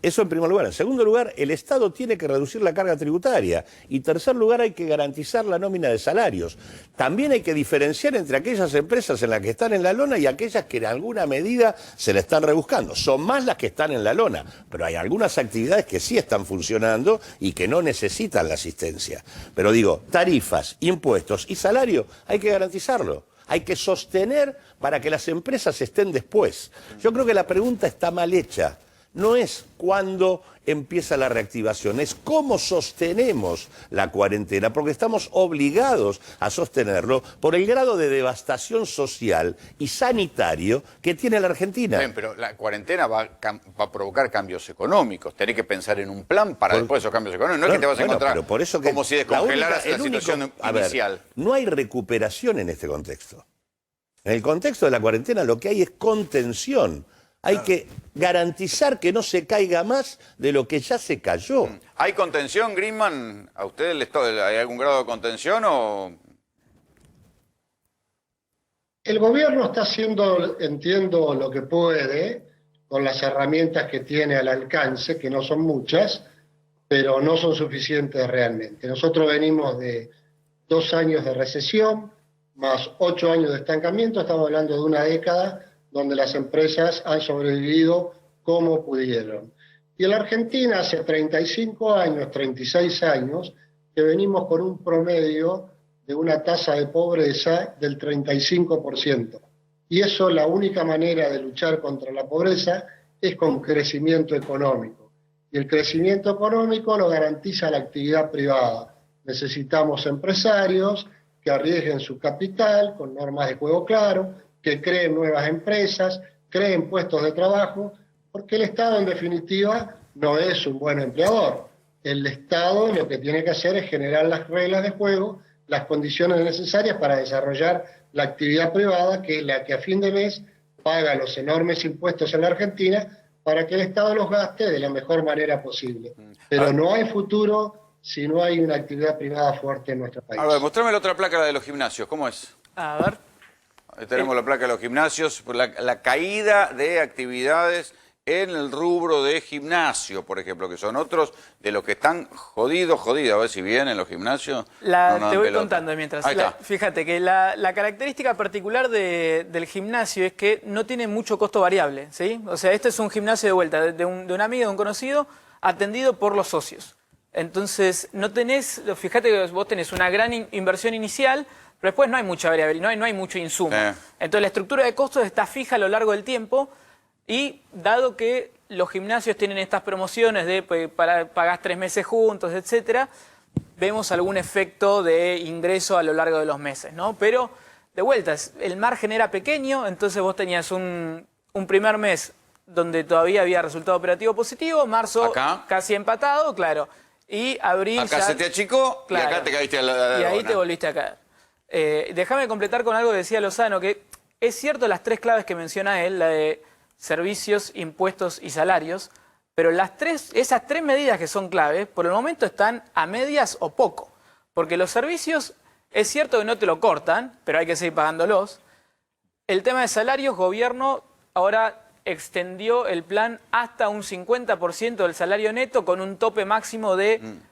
Eso en primer lugar. En segundo lugar, el Estado tiene que reducir la carga tributaria. Y en tercer lugar, hay que garantizar la nómina de salarios. También hay que diferenciar entre aquellas empresas en las que están en la lona y aquellas que en alguna medida se la están rebuscando. Son más las que están en la lona, pero hay algunas actividades que sí están funcionando y que no necesitan la asistencia. Pero digo, tarifas, impuestos y salario hay que garantizarlo. Hay que sostener para que las empresas estén después. Yo creo que la pregunta está mal hecha. No es cuándo empieza la reactivación, es cómo sostenemos la cuarentena, porque estamos obligados a sostenerlo por el grado de devastación social y sanitario que tiene la Argentina. Bien, pero la cuarentena va a provocar cambios económicos. Tenés que pensar en un plan para después de esos cambios económicos. No es que te vas a encontrar pero por eso que como si descongelaras la situación inicial. No hay recuperación en este contexto. En el contexto de la cuarentena lo que hay es contención. Hay que garantizar que no se caiga más de lo que ya se cayó. ¿Hay contención, Griezmann? ¿A ustedes hay algún grado de contención o...? El gobierno está haciendo, entiendo, lo que puede con las herramientas que tiene al alcance, que no son muchas, pero no son suficientes realmente. Nosotros venimos de 2 años de recesión, más 8 años de estancamiento, estamos hablando de una década donde las empresas han sobrevivido como pudieron. Y en la Argentina hace 35 años, 36 años, que venimos con un promedio de una tasa de pobreza del 35%. Y eso, la única manera de luchar contra la pobreza es con crecimiento económico. Y el crecimiento económico lo garantiza la actividad privada. Necesitamos empresarios que arriesguen su capital con normas de juego claro, que creen nuevas empresas, creen puestos de trabajo, porque el Estado, en definitiva, no es un buen empleador. El Estado lo que tiene que hacer es generar las reglas de juego, las condiciones necesarias para desarrollar la actividad privada, que es la que a fin de mes paga los enormes impuestos en la Argentina, para que el Estado los gaste de la mejor manera posible. Pero no hay futuro si no hay una actividad privada fuerte en nuestro país. A ver, mostrame la otra placa, la de los gimnasios. ¿Cómo es? A ver. Ahí tenemos la placa de los gimnasios, la caída de actividades en el rubro de gimnasio, por ejemplo, que son otros de los que están jodidos. A ver si vienen los gimnasios. Te voy contando mientras. Ahí está. Fíjate que la característica particular del gimnasio es que no tiene mucho costo variable, ¿sí? O sea, este es un gimnasio de vuelta de un amigo, de un conocido, atendido por los socios. Entonces, no tenés, fíjate que vos tenés una gran inversión inicial, pero después no hay mucha variabilidad, no hay mucho insumo. Entonces la estructura de costos está fija a lo largo del tiempo y dado que los gimnasios tienen estas promociones de pagás 3 meses juntos, etcétera, vemos algún efecto de ingreso a lo largo de los meses, ¿no? Pero de vuelta, el margen era pequeño, entonces vos tenías un primer mes donde todavía había resultado operativo positivo, marzo casi empatado, claro, y abril acá ya, se te achicó, claro, y acá te caíste a la y ahí te volviste a caer. Déjame completar con algo que decía Lozano, que es cierto las 3 claves que menciona él, la de servicios, impuestos y salarios, pero esas 3 medidas que son claves, por el momento están a medias o poco, porque los servicios es cierto que no te lo cortan, pero hay que seguir pagándolos. El tema de salarios, gobierno ahora extendió el plan hasta un 50% del salario neto con un tope máximo de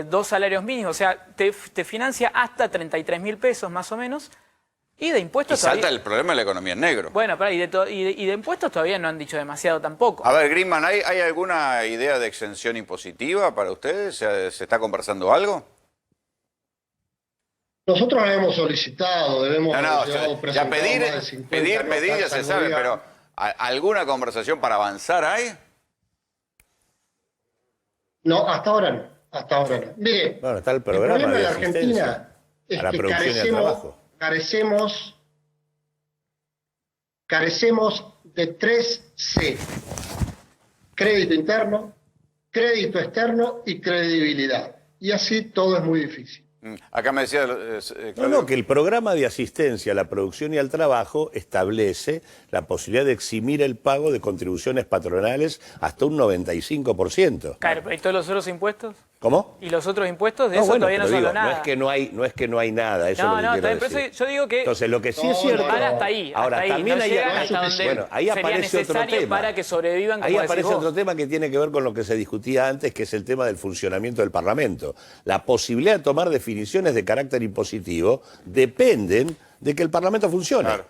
2 salarios mínimos, o sea, te financia hasta 33.000 pesos más o menos, y de impuestos y salta el problema de la economía en negro. Bueno, y de impuestos todavía no han dicho demasiado tampoco. A ver, Griezmann, ¿hay alguna idea de exención impositiva para ustedes? ¿Se está conversando algo? Nosotros la hemos solicitado, ya pedir ya se sabe, pero ¿alguna conversación para avanzar hay? No, hasta ahora no. Hasta ahora no. Mire, bueno, está el programa problema de la Argentina es a la que producción y al trabajo. Carecemos de 3 C. Crédito interno, crédito externo y credibilidad. Y así todo es muy difícil. Acá me decía... que el programa de asistencia a la producción y al trabajo establece la posibilidad de eximir el pago de contribuciones patronales hasta un 95%. Claro, pero ¿y todos los otros impuestos? ¿Cómo? Y los otros impuestos, de No, eso bueno, todavía no pero se digo, habló nada. no es que no hay nada, eso No, es lo no, que quiero está bien, por decir. eso yo digo que Entonces, lo que sí es cierto... van hasta ahí, Ahora, hasta ahí, también no hay... llegan hasta donde bueno, ahí sería aparece otro necesario tema. para que sobrevivan, como Ahí decís aparece vos. otro tema que tiene que ver con lo que se discutía antes, que es el tema del funcionamiento del Parlamento. La posibilidad de tomar definiciones de carácter impositivo dependen de que el Parlamento funcione. Claro.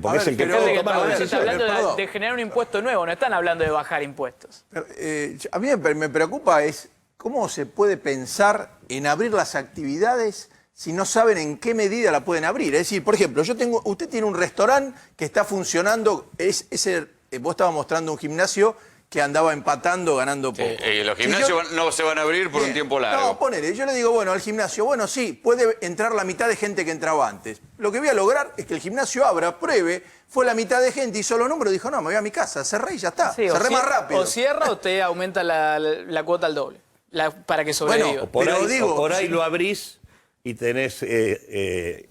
Porque es el que puede tomar las Se está decisiones. hablando de generar un impuesto nuevo, no están hablando de bajar impuestos. A mí me preocupa es cómo se puede pensar en abrir las actividades si no saben en qué medida la pueden abrir. Es decir, por ejemplo, usted tiene un restaurante que está funcionando, vos estabas mostrando un gimnasio que andaba empatando, ganando poco. Los gimnasios no se van a abrir por un tiempo largo. No, ponele, yo le digo, bueno, al gimnasio, bueno, sí, puede entrar la mitad de gente que entraba antes. Lo que voy a lograr es que el gimnasio abra, pruebe, fue la mitad de gente, hizo los números, dijo, no, me voy a mi casa, cerré y ya está. Sí, cerré más rápido. O cierra o te aumenta la cuota al doble, para que sobreviva. Bueno, por ahí lo abrís y tenés,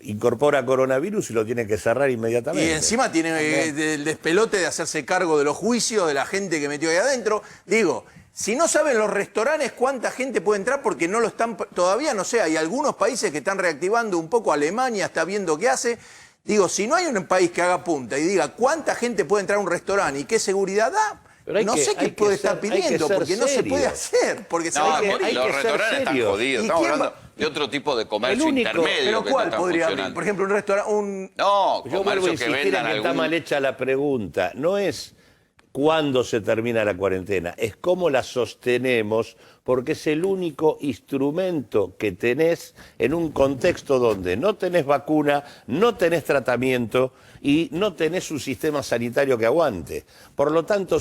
incorpora coronavirus y lo tiene que cerrar inmediatamente. Y encima tiene el despelote de hacerse cargo de los juicios, de la gente que metió ahí adentro. Digo, si no saben los restaurantes cuánta gente puede entrar porque no lo están, todavía no sé, hay algunos países que están reactivando un poco, Alemania está viendo qué hace. Digo, si no hay un país que haga punta y diga cuánta gente puede entrar a un restaurante y qué seguridad da, no sé qué puede estar pidiendo, porque no se puede hacer. Porque los restaurantes están jodidos. Estamos hablando de otro tipo de comercio intermedio. ¿Pero cuál podría abrir? Por ejemplo, un restaurante... No, yo vuelvo a insistir en que está mal hecha la pregunta. No es cuándo se termina la cuarentena, es cómo la sostenemos, porque es el único instrumento que tenés en un contexto donde no tenés vacuna, no tenés tratamiento y no tenés un sistema sanitario que aguante. Por lo tanto,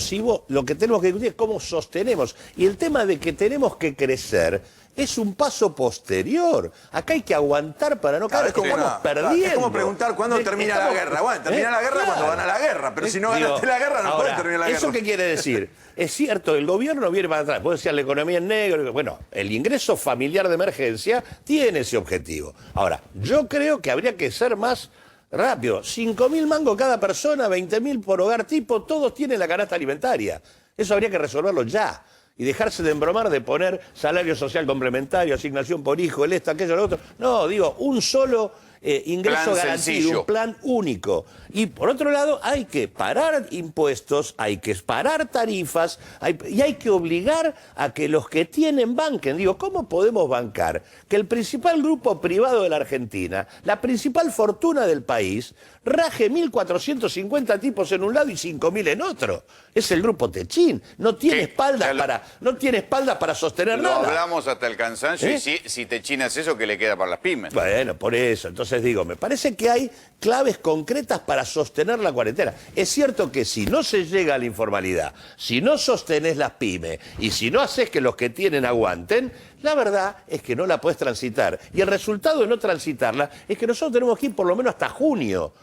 lo que tenemos que discutir es cómo sostenemos. Y el tema de que tenemos que crecer es un paso posterior. Acá hay que aguantar para no caer. Estamos perdiendo. Es como preguntar cuándo termina la guerra. Bueno, termina la guerra cuando van a la guerra, pero si no ganaste la guerra no pueden terminar la guerra. ¿Eso qué quiere decir? Es cierto, el gobierno viene para atrás. Vos decías la economía en negro. Bueno, el ingreso familiar de emergencia tiene ese objetivo. Ahora, yo creo que habría que ser más rápido. 5.000 mangos cada persona, 20.000 por hogar tipo, todos tienen la canasta alimentaria. Eso habría que resolverlo ya. Y dejarse de embromar de poner salario social complementario, asignación por hijo, el esto, aquello, lo otro. No, digo, un solo ingreso garantido, un plan único. Y por otro lado, hay que parar impuestos, hay que parar tarifas y hay que obligar a que los que tienen banquen. Digo, ¿cómo podemos bancar que el principal grupo privado de la Argentina, la principal fortuna del país, raje 1.450 tipos en un lado y 5.000 en otro? Es el grupo Techín. No tiene espaldas para sostener nada. Lo hablamos hasta el cansancio y si Techín hace eso, ¿qué le queda para las pymes? Bueno, por eso. Entonces digo, me parece que hay claves concretas para sostener la cuarentena. Es cierto que si no se llega a la informalidad, si no sostenés las pymes y si no haces que los que tienen aguanten, la verdad es que no la podés transitar. Y el resultado de no transitarla es que nosotros tenemos que ir por lo menos hasta junio.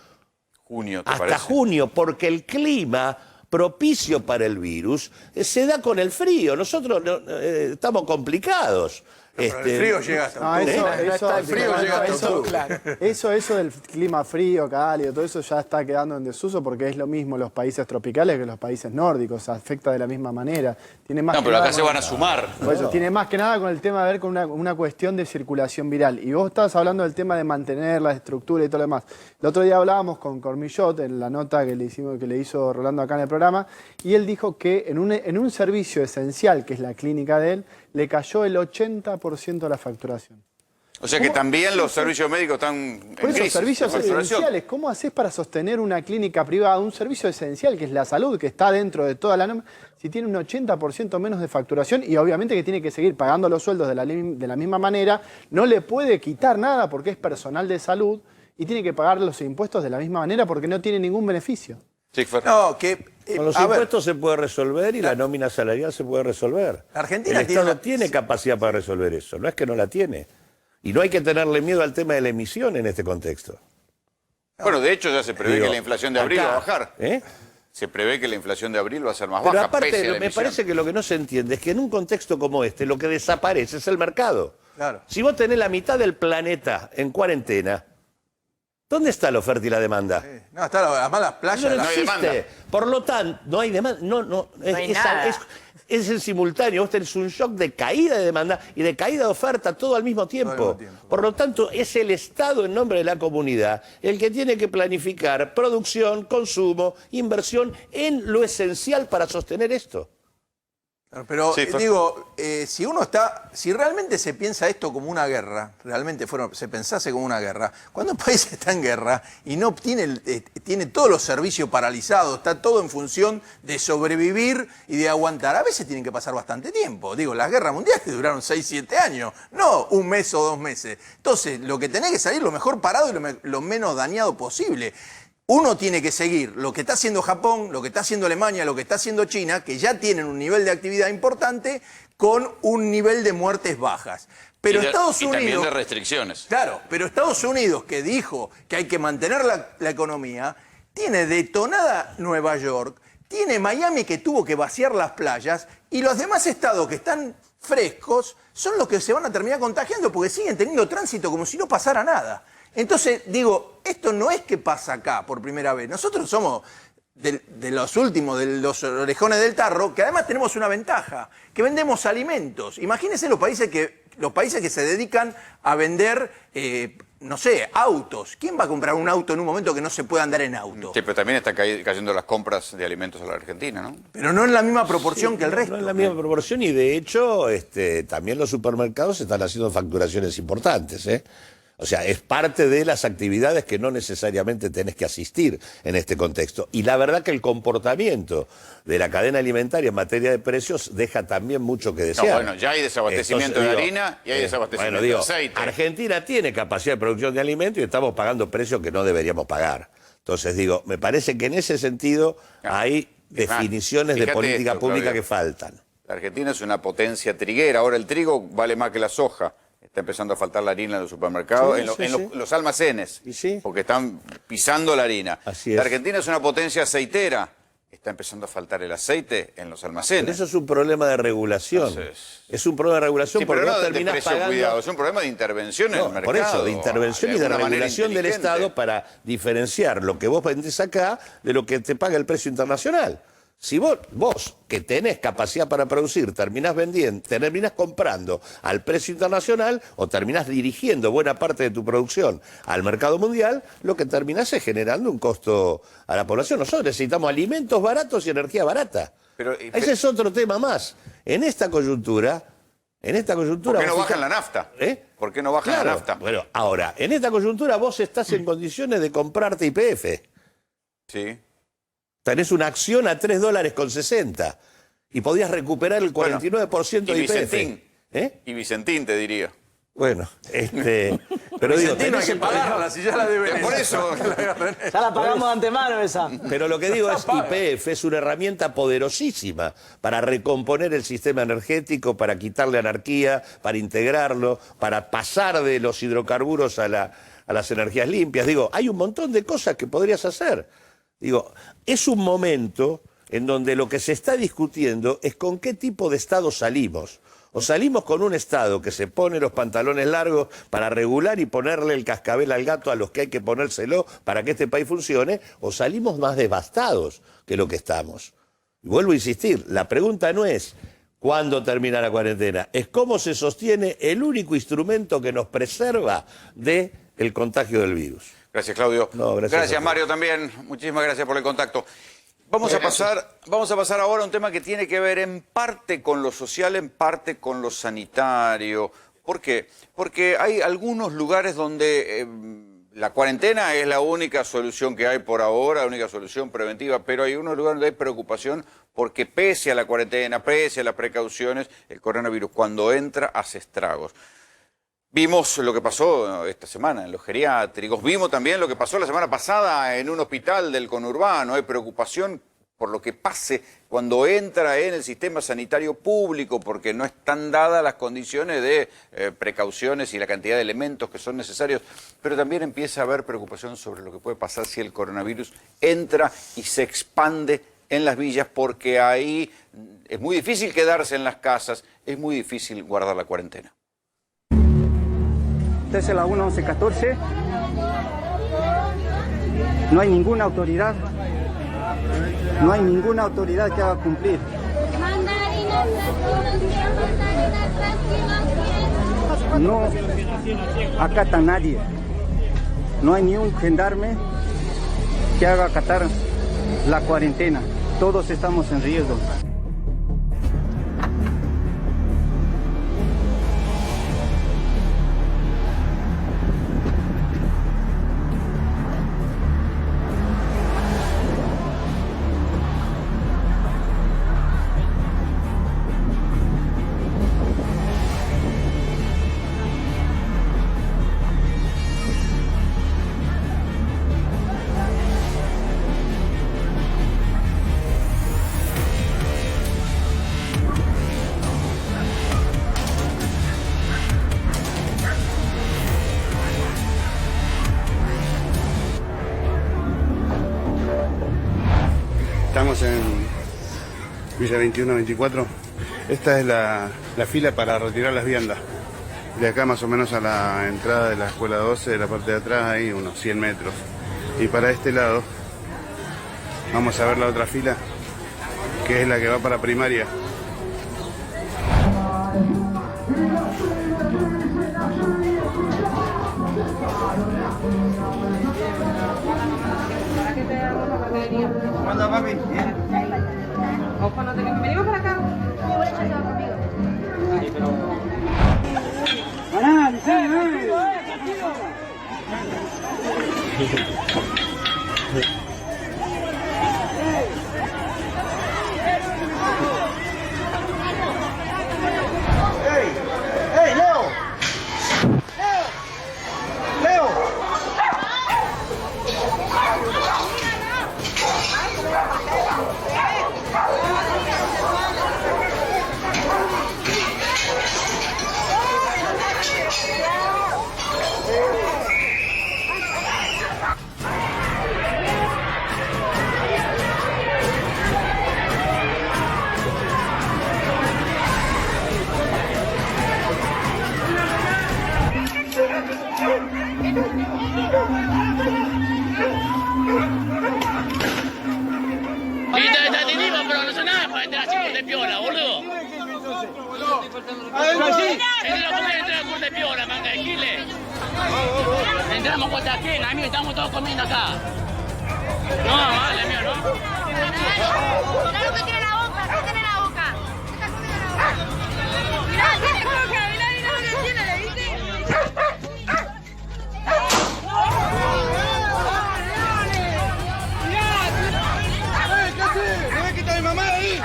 ¿Junio, te hasta parece? junio, porque el clima propicio para el virus se da con el frío. Nosotros estamos complicados. El frío llega hasta Eso del clima frío, cálido, todo eso ya está quedando en desuso porque es lo mismo los países tropicales que los países nórdicos, se afecta de la misma manera. Tiene más pero acá se van a sumar. Por eso, tiene más que nada con el tema de ver con una cuestión de circulación viral. Y vos estabas hablando del tema de mantener la estructura y todo lo demás. El otro día hablábamos con Cormillot en la nota que le hizo Rolando acá en el programa, y él dijo que en un servicio esencial, que es la clínica de él, le cayó el 80% de la facturación. O sea que también los servicios médicos están en Por eso, crisis, servicios de facturación. esenciales. ¿Cómo haces para sostener una clínica privada, un servicio esencial que es la salud, que está dentro de toda la norma, si tiene un 80% menos de facturación y obviamente que tiene que seguir pagando los sueldos de la misma manera, no le puede quitar nada porque es personal de salud y tiene que pagar los impuestos de la misma manera porque no tiene ningún beneficio? Con los impuestos se puede resolver y la nómina salarial se puede resolver. Argentina el Estado tiene capacidad para resolver eso, no es que no la tiene. Y no hay que tenerle miedo al tema de la emisión en este contexto. Bueno, de hecho ya se prevé Digo, que la inflación de abril acá, va a bajar. Se prevé que la inflación de abril va a ser más Pero baja. aparte, pese a la me emisión. parece que lo que no se entiende es que en un contexto como este, lo que desaparece es el mercado. Claro. Si vos tenés la mitad del planeta en cuarentena, ¿dónde está la oferta y la demanda? No, está además las playas. No hay existe. demanda. Por lo tanto, no hay demanda. No hay nada. es en simultáneo, vos tenés un shock de caída de demanda y de caída de oferta todo al mismo tiempo. Por lo tanto, es el Estado en nombre de la comunidad el que tiene que planificar producción, consumo, inversión en lo esencial para sostener esto. Pero digo, si realmente se piensa esto como una guerra, realmente se pensase como una guerra, cuando un país está en guerra y no tiene todos los servicios paralizados, está todo en función de sobrevivir y de aguantar, a veces tienen que pasar bastante tiempo. Digo, las guerras mundiales duraron 6, 7 años, no un mes o 2 meses. Entonces, lo que tenés que salir lo mejor parado y lo menos dañado posible. Uno tiene que seguir lo que está haciendo Japón, lo que está haciendo Alemania, lo que está haciendo China, que ya tienen un nivel de actividad importante con un nivel de muertes bajas. Pero Estados Unidos... Y también de restricciones. Claro, pero Estados Unidos, que dijo que hay que mantener la economía, tiene detonada Nueva York, tiene Miami que tuvo que vaciar las playas, y los demás estados que están frescos son los que se van a terminar contagiando porque siguen teniendo tránsito como si no pasara nada. Entonces, digo, esto no es que pasa acá por primera vez. Nosotros somos de los últimos, de los orejones del tarro, que además tenemos una ventaja, que vendemos alimentos. Imagínense los países que se dedican a vender, no sé, autos. ¿Quién va a comprar un auto en un momento que no se pueda andar en auto? Sí, pero también están cayendo las compras de alimentos a la Argentina, ¿no? Pero no en la misma proporción que el resto. No en la misma proporción y de hecho también los supermercados están haciendo facturaciones importantes, ¿eh? O sea, es parte de las actividades que no necesariamente tenés que asistir en este contexto. Y la verdad que el comportamiento de la cadena alimentaria en materia de precios deja también mucho que desear. No, bueno, ya hay desabastecimiento de harina y hay desabastecimiento de aceite. Argentina tiene capacidad de producción de alimentos y estamos pagando precios que no deberíamos pagar. Entonces digo, me parece que en ese sentido hay definiciones de política pública que faltan. La Argentina es una potencia triguera. Ahora el trigo vale más que la soja. Está empezando a faltar la harina en los supermercados, en los almacenes, porque están pisando la harina. La Argentina es una potencia aceitera. Está empezando a faltar el aceite en los almacenes. Pero eso es un problema de regulación. Es un problema de regulación porque pero vos no terminás precio, pagando... cuidado, es un problema de intervención en el mercado. Por eso, de intervención y de regulación del Estado para diferenciar lo que vos vendés acá de lo que te paga el precio internacional. Si vos que tenés capacidad para producir, terminás vendiendo, terminás comprando al precio internacional o terminás dirigiendo buena parte de tu producción al mercado mundial, lo que terminás es generando un costo a la población. Nosotros necesitamos alimentos baratos y energía barata. Ese es otro tema más. En esta coyuntura... ¿Por qué no bajan la nafta? ¿Por qué no bajan la nafta? Bueno, ahora, en esta coyuntura vos estás en condiciones de comprarte YPF. Sí. Tenés una acción a $3.60 y podías recuperar el 49% de YPF. Vicentín. Y Vicentín te diría. Bueno, pero digo, tenés que pagarla, si ya la deben. Por eso. Ya la pagamos de antemano esa. Pero lo que digo es YPF es una herramienta poderosísima para recomponer el sistema energético, para quitarle anarquía, para integrarlo, para pasar de los hidrocarburos a las energías limpias. Digo, hay un montón de cosas que podrías hacer. Digo, es un momento en donde lo que se está discutiendo es con qué tipo de Estado salimos. O salimos con un Estado que se pone los pantalones largos para regular y ponerle el cascabel al gato a los que hay que ponérselo para que este país funcione, o salimos más devastados que lo que estamos. Y vuelvo a insistir, la pregunta no es cuándo termina la cuarentena, es cómo se sostiene el único instrumento que nos preserva del contagio del virus. Gracias, Claudio. No, gracias Mario, también. Muchísimas gracias por el contacto. Vamos a pasar ahora a un tema que tiene que ver en parte con lo social, en parte con lo sanitario. ¿Por qué? Porque hay algunos lugares donde la cuarentena es la única solución que hay por ahora, la única solución preventiva, pero hay unos lugares donde hay preocupación porque pese a la cuarentena, pese a las precauciones, el coronavirus cuando entra hace estragos. Vimos lo que pasó esta semana en los geriátricos, vimos también lo que pasó la semana pasada en un hospital del conurbano. Hay preocupación por lo que pase cuando entra en el sistema sanitario público, porque no están dadas las condiciones de precauciones y la cantidad de elementos que son necesarios, pero también empieza a haber preocupación sobre lo que puede pasar si el coronavirus entra y se expande en las villas, porque ahí es muy difícil quedarse en las casas, es muy difícil guardar la cuarentena. Desde la 1114 no hay ninguna autoridad que haga cumplir. No acata a nadie. No hay ni un gendarme que haga acatar la cuarentena. Todos estamos en riesgo. Estamos en Villa 21-24. Esta es la fila para retirar las viandas. De acá más o menos a la entrada de la escuela 12, de la parte de atrás, hay unos 100 metros. Y para este lado, vamos a ver la otra fila, que es la que va para primaria. ¿Cómo anda, papi? Bien. Ojo, no tenemos. Venimos para acá. Sí, voy a llevar conmigo. ¡Ey, Leo! ¡Leo! Pero no son nada para entrar así por de piola, boludo. Es lo que entrar por de piola, manga de Chile. Entramos por aquí, amigo, estamos todos comiendo acá. No, vale, amigo, ¿no? Mirá lo que tiene la boca, ¿qué tiene la boca? ¿Qué está comiendo la boca? Mirá, tiene boca, mirá lo que tiene, ¿le viste? ¿Me va a quitar mi mamá de ahí?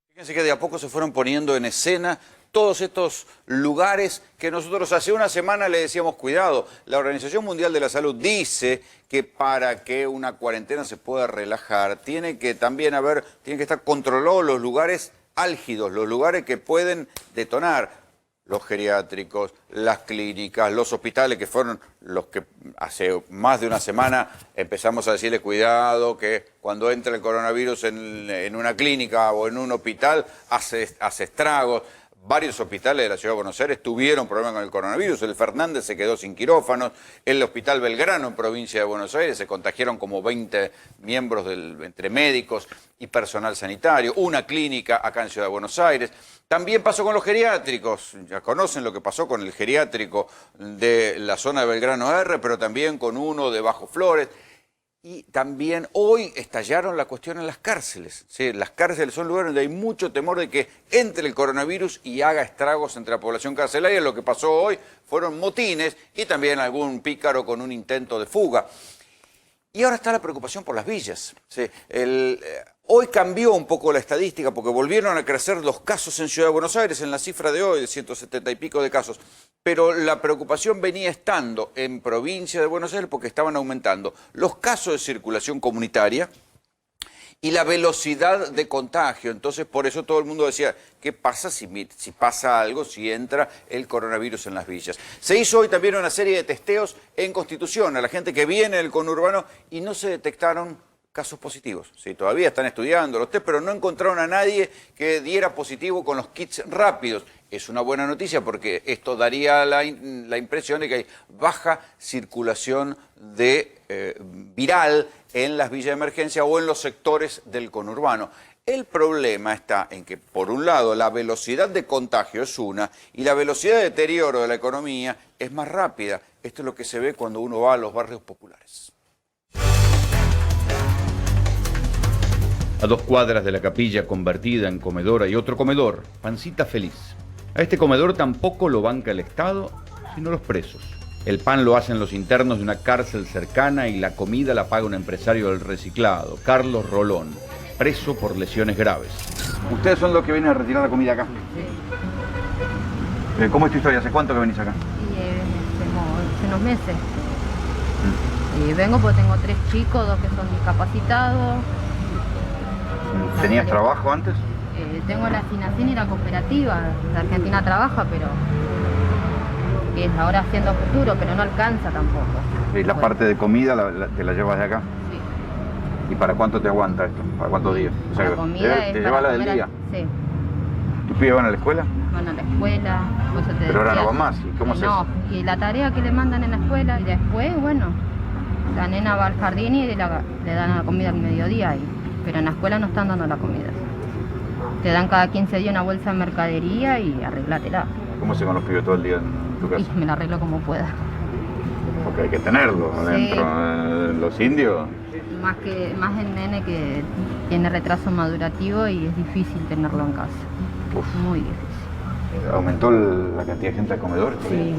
Fíjense que de a poco se fueron poniendo en escena todos estos lugares que nosotros hace una semana le decíamos cuidado. La Organización Mundial de la Salud dice que para que una cuarentena se pueda relajar tiene que también tienen que estar controlados los lugares álgidos, los lugares que pueden detonar. Los geriátricos, las clínicas, los hospitales, que fueron los que hace más de una semana empezamos a decirle cuidado, que cuando entra el coronavirus en una clínica o en un hospital hace estragos. Varios hospitales de la Ciudad de Buenos Aires tuvieron problemas con el coronavirus. El Fernández se quedó sin quirófanos. El Hospital Belgrano, en provincia de Buenos Aires, se contagiaron como 20 miembros entre médicos y personal sanitario. Una clínica acá en Ciudad de Buenos Aires. También pasó con los geriátricos. Ya conocen lo que pasó con el geriátrico de la zona de Belgrano R, pero también con uno de Bajo Flores. Y también hoy estallaron la cuestión en las cárceles. ¿Sí? Las cárceles son lugares donde hay mucho temor de que entre el coronavirus y haga estragos entre la población carcelaria. Lo que pasó hoy fueron motines y también algún pícaro con un intento de fuga. Y ahora está la preocupación por las villas. ¿Sí? Hoy cambió un poco la estadística porque volvieron a crecer los casos en Ciudad de Buenos Aires, en la cifra de hoy de 170 y pico de casos. Pero la preocupación venía estando en provincia de Buenos Aires porque estaban aumentando los casos de circulación comunitaria y la velocidad de contagio. Entonces, por eso todo el mundo decía, ¿qué pasa si pasa algo, si entra el coronavirus en las villas? Se hizo hoy también una serie de testeos en Constitución a la gente que viene del conurbano y no se detectaron casos positivos. ¿Sí? Todavía están estudiando los test, pero no encontraron a nadie que diera positivo con los kits rápidos. Es una buena noticia porque esto daría la impresión de que hay baja circulación de viral en las villas de emergencia o en los sectores del conurbano. El problema está en que, por un lado, la velocidad de contagio es una y la velocidad de deterioro de la economía es más rápida. Esto es lo que se ve cuando uno va a los barrios populares. A 2 cuadras de la capilla convertida en comedor hay otro comedor, Pancita Feliz. A este comedor tampoco lo banca el Estado, sino los presos. El pan lo hacen los internos de una cárcel cercana y la comida la paga un empresario del reciclado, Carlos Rolón, preso por lesiones graves. ¿Ustedes son los que vienen a retirar la comida acá? Sí. ¿Cómo es tu historia? ¿Hace cuánto que venís acá? Hace unos meses. Y vengo porque tengo 3 chicos, 2 que son discapacitados. ¿Tenías trabajo antes? Tengo la asignación y la cooperativa. La Argentina trabaja, pero es ahora haciendo futuro, pero no alcanza tampoco. ¿Y la parte de comida te la llevas de acá? Sí. ¿Y para cuánto te aguanta esto? ¿Para cuántos días? O sea, La comida ¿te es llevas la para del comer día? Sí. ¿Tus pibes van a la escuela? Van a la escuela. Pero ahora no van más. ¿Y cómo se hace? No, y la tarea que le mandan en la escuela, y después, bueno, la nena va al jardín y le dan la comida al mediodía, pero en la escuela no están dando la comida. Te dan cada 15 días una bolsa de mercadería y arreglátela. ¿Cómo se con los pibes todo el día en tu casa? Y me la arreglo como pueda. Porque hay que tenerlos adentro. Los indios. Más el nene que tiene retraso madurativo y es difícil tenerlo en casa. Muy difícil. ¿Aumentó la cantidad de gente al comedor? Sí.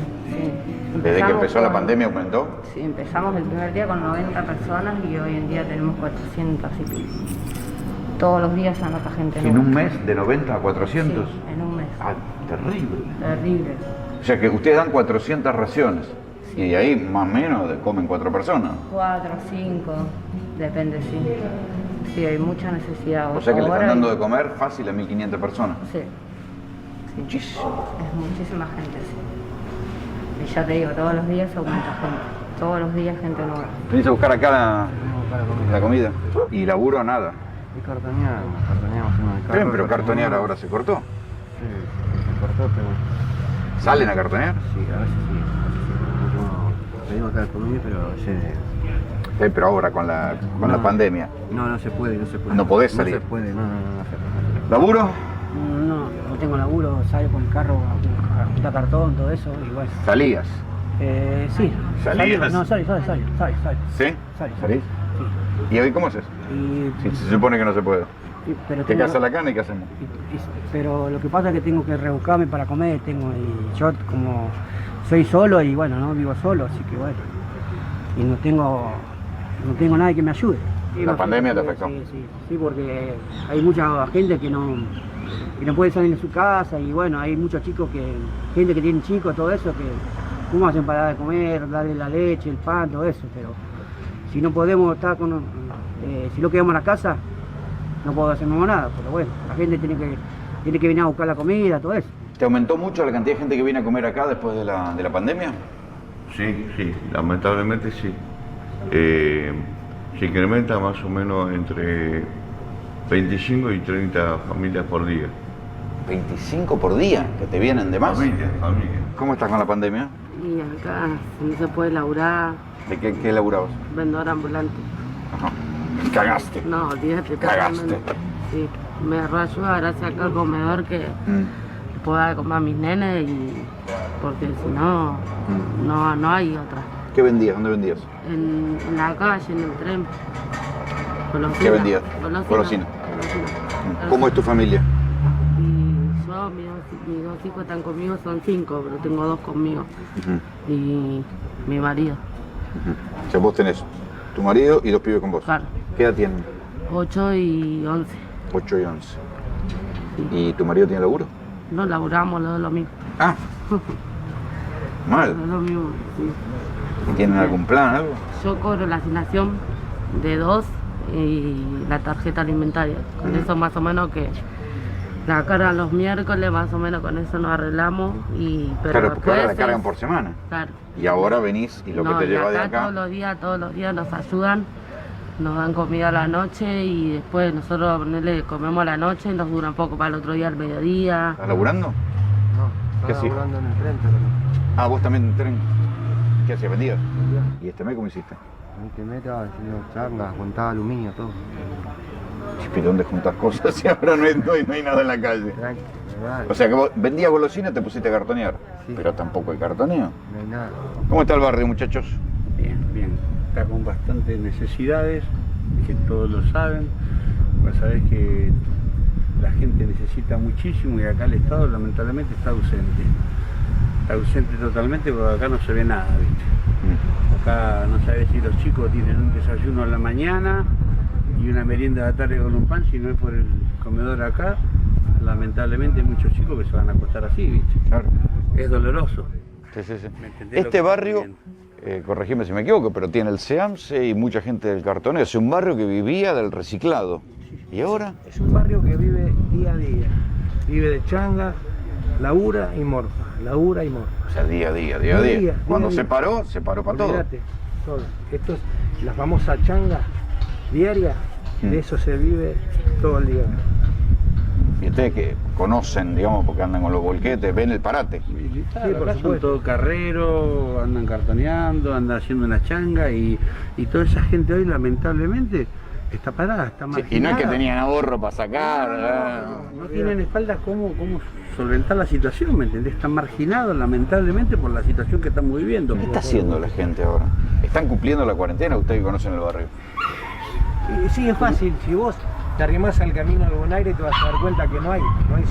¿Desde que empezó la pandemia aumentó? Sí, empezamos el primer día con 90 personas y hoy en día tenemos 400 y pico. Todos los días se anota gente nueva. ¿En un mes de 90 a 400? Sí, en un mes. Ah, terrible. Terrible. O sea que ustedes dan 400 raciones y de ahí más o menos comen 4 personas. 4, 5, depende, sí. Sí, hay mucha necesidad. O sea que le Ahora están dando de comer fácil a 1.500 personas. Sí. Muchísimo. Es muchísima gente, sí. Y ya te digo, todos los días aumenta gente. Todos los días gente nueva. ¿Venís a buscar acá la comida? ¿Y laburo nada? Y cartoneamos uno de carro. Bien, pero cartonear ahora se cortó. Sí, se cortó, pero bueno. ¿Salen a cartonear? Sí, a veces sí. Pedimos acá la comida, pero Pero ahora con la pandemia. No se puede. No podés salir. No se puede, no. ¿Laburo? No tengo laburo, salgo con el carro a juntar cartón, todo eso, y bueno. ¿Salías? Sí. ¿Salías? No, salí. ¿Sí? ¿Salís? Sí. ¿Y hoy cómo haces? Si se supone que no se puede. Pero ¿Qué hacer la carne y qué hacemos? Pero lo que pasa es que tengo que rebuscarme para comer, y yo como soy solo y bueno, no vivo solo, así que bueno. Y no tengo nadie que me ayude. ¿La pandemia te afectó? Sí, porque hay mucha gente que no puede salir de su casa y bueno, hay muchos chicos gente que tiene chicos, todo eso, que cómo hacen para dar de comer, darle la leche, el pan, todo eso, pero si no podemos estar si no quedamos en la casa, no puedo hacer nada, pero bueno, la gente tiene que venir a buscar la comida, todo eso. ¿Te aumentó mucho la cantidad de gente que viene a comer acá después de la pandemia? Sí, lamentablemente sí. Se incrementa más o menos entre 25 y 30 familias por día. ¿25 por día? ¿Que te vienen de más? Familia. ¿Cómo estás con la pandemia? Y acá no se puede laburar. ¿De qué laburabas? Vendedor ambulante. Ajá. Cagaste. No, olvídate. Cagaste. Totalmente. Sí, me agarró ayuda gracias acá al comedor que puedo dar de comer a mis nenes porque si no, no hay otra. ¿Qué vendías? ¿Dónde vendías? En la calle, en el tren. Golosina. ¿Qué vendías? Golosina. ¿Cómo es tu familia? Y yo, mis 2 hijos están conmigo, son 5, pero tengo 2 conmigo. Y mi marido. O sea, vos tenés tu marido y 2 pibes con vos. Claro. ¿Qué edad tienen? 8 y 11. 8 y 11. Sí. ¿Y tu marido tiene laburo? No laburamos los dos lo mismo. Ah. Mal. Lo mismo, sí. ¿Tienen algún plan, algo? Yo cobro la asignación de 2 y la tarjeta alimentaria. Con eso más o menos que la cargan los miércoles, más o menos con eso nos arreglamos. Pero claro, porque ahora la cargan por semana. Claro. Y ahora venís y lo que te lleva de acá. Todos los días nos ayudan nos dan comida a la noche y después nosotros comemos a la noche y nos dura un poco para el otro día al mediodía. ¿Estás laburando? No, ¿Qué estaba hacías? laburando en el tren, pero no. Ah, vos también en tren. ¿Qué hacías? ¿Vendías? ¿Y este mes cómo hiciste? Este mes estaba haciendo charlas, juntaba aluminio, todo. ¿Y dónde juntas cosas si ahora no hay nada en la calle? O sea que vos vendías golosinas y te pusiste a cartonear. Sí. Pero tampoco hay cartoneo. No hay nada. ¿Cómo está el barrio, muchachos? Bien, bien. Está con bastantes necesidades, que todos lo saben. Pues sabés que la gente necesita muchísimo y acá el Estado lamentablemente está ausente. Está ausente totalmente porque acá no se ve nada, ¿viste? Acá no sabés si los chicos tienen un desayuno a la mañana y una merienda de la tarde con un pan, si no es por el comedor acá. Lamentablemente hay muchos chicos que se van a acostar así, ¿viste? Claro. Es doloroso. Sí, sí, sí. Este Este barrio, corregime si me equivoco, pero tiene el SEAMSE y mucha gente del cartoneo. Es un barrio que vivía del reciclado. ¿Y ahora? Es un barrio que vive día a día. Vive de changa, labura y morfa. Labura y morfa. O sea, día a día. Cuando se paró para todo. Olvídate, todo. Esto es la famosa changa diaria. De eso se vive todo el día. Y ustedes que conocen, digamos, porque andan con los volquetes, ven el parate. Sí, por supuesto. Son todos carreros, andan cartoneando, andan haciendo una changa y toda esa gente hoy lamentablemente está parada, está marginada. Y no es que tenían ahorro para sacar. No tienen espaldas cómo solventar la situación, ¿me entendés? Están marginados lamentablemente por la situación que estamos viviendo. ¿Qué está haciendo la gente ahora? ¿Están cumpliendo la cuarentena? Ustedes que conocen el barrio. Sí, es fácil. Si vos te arrimás al camino del Bonaire te vas a dar cuenta que no hay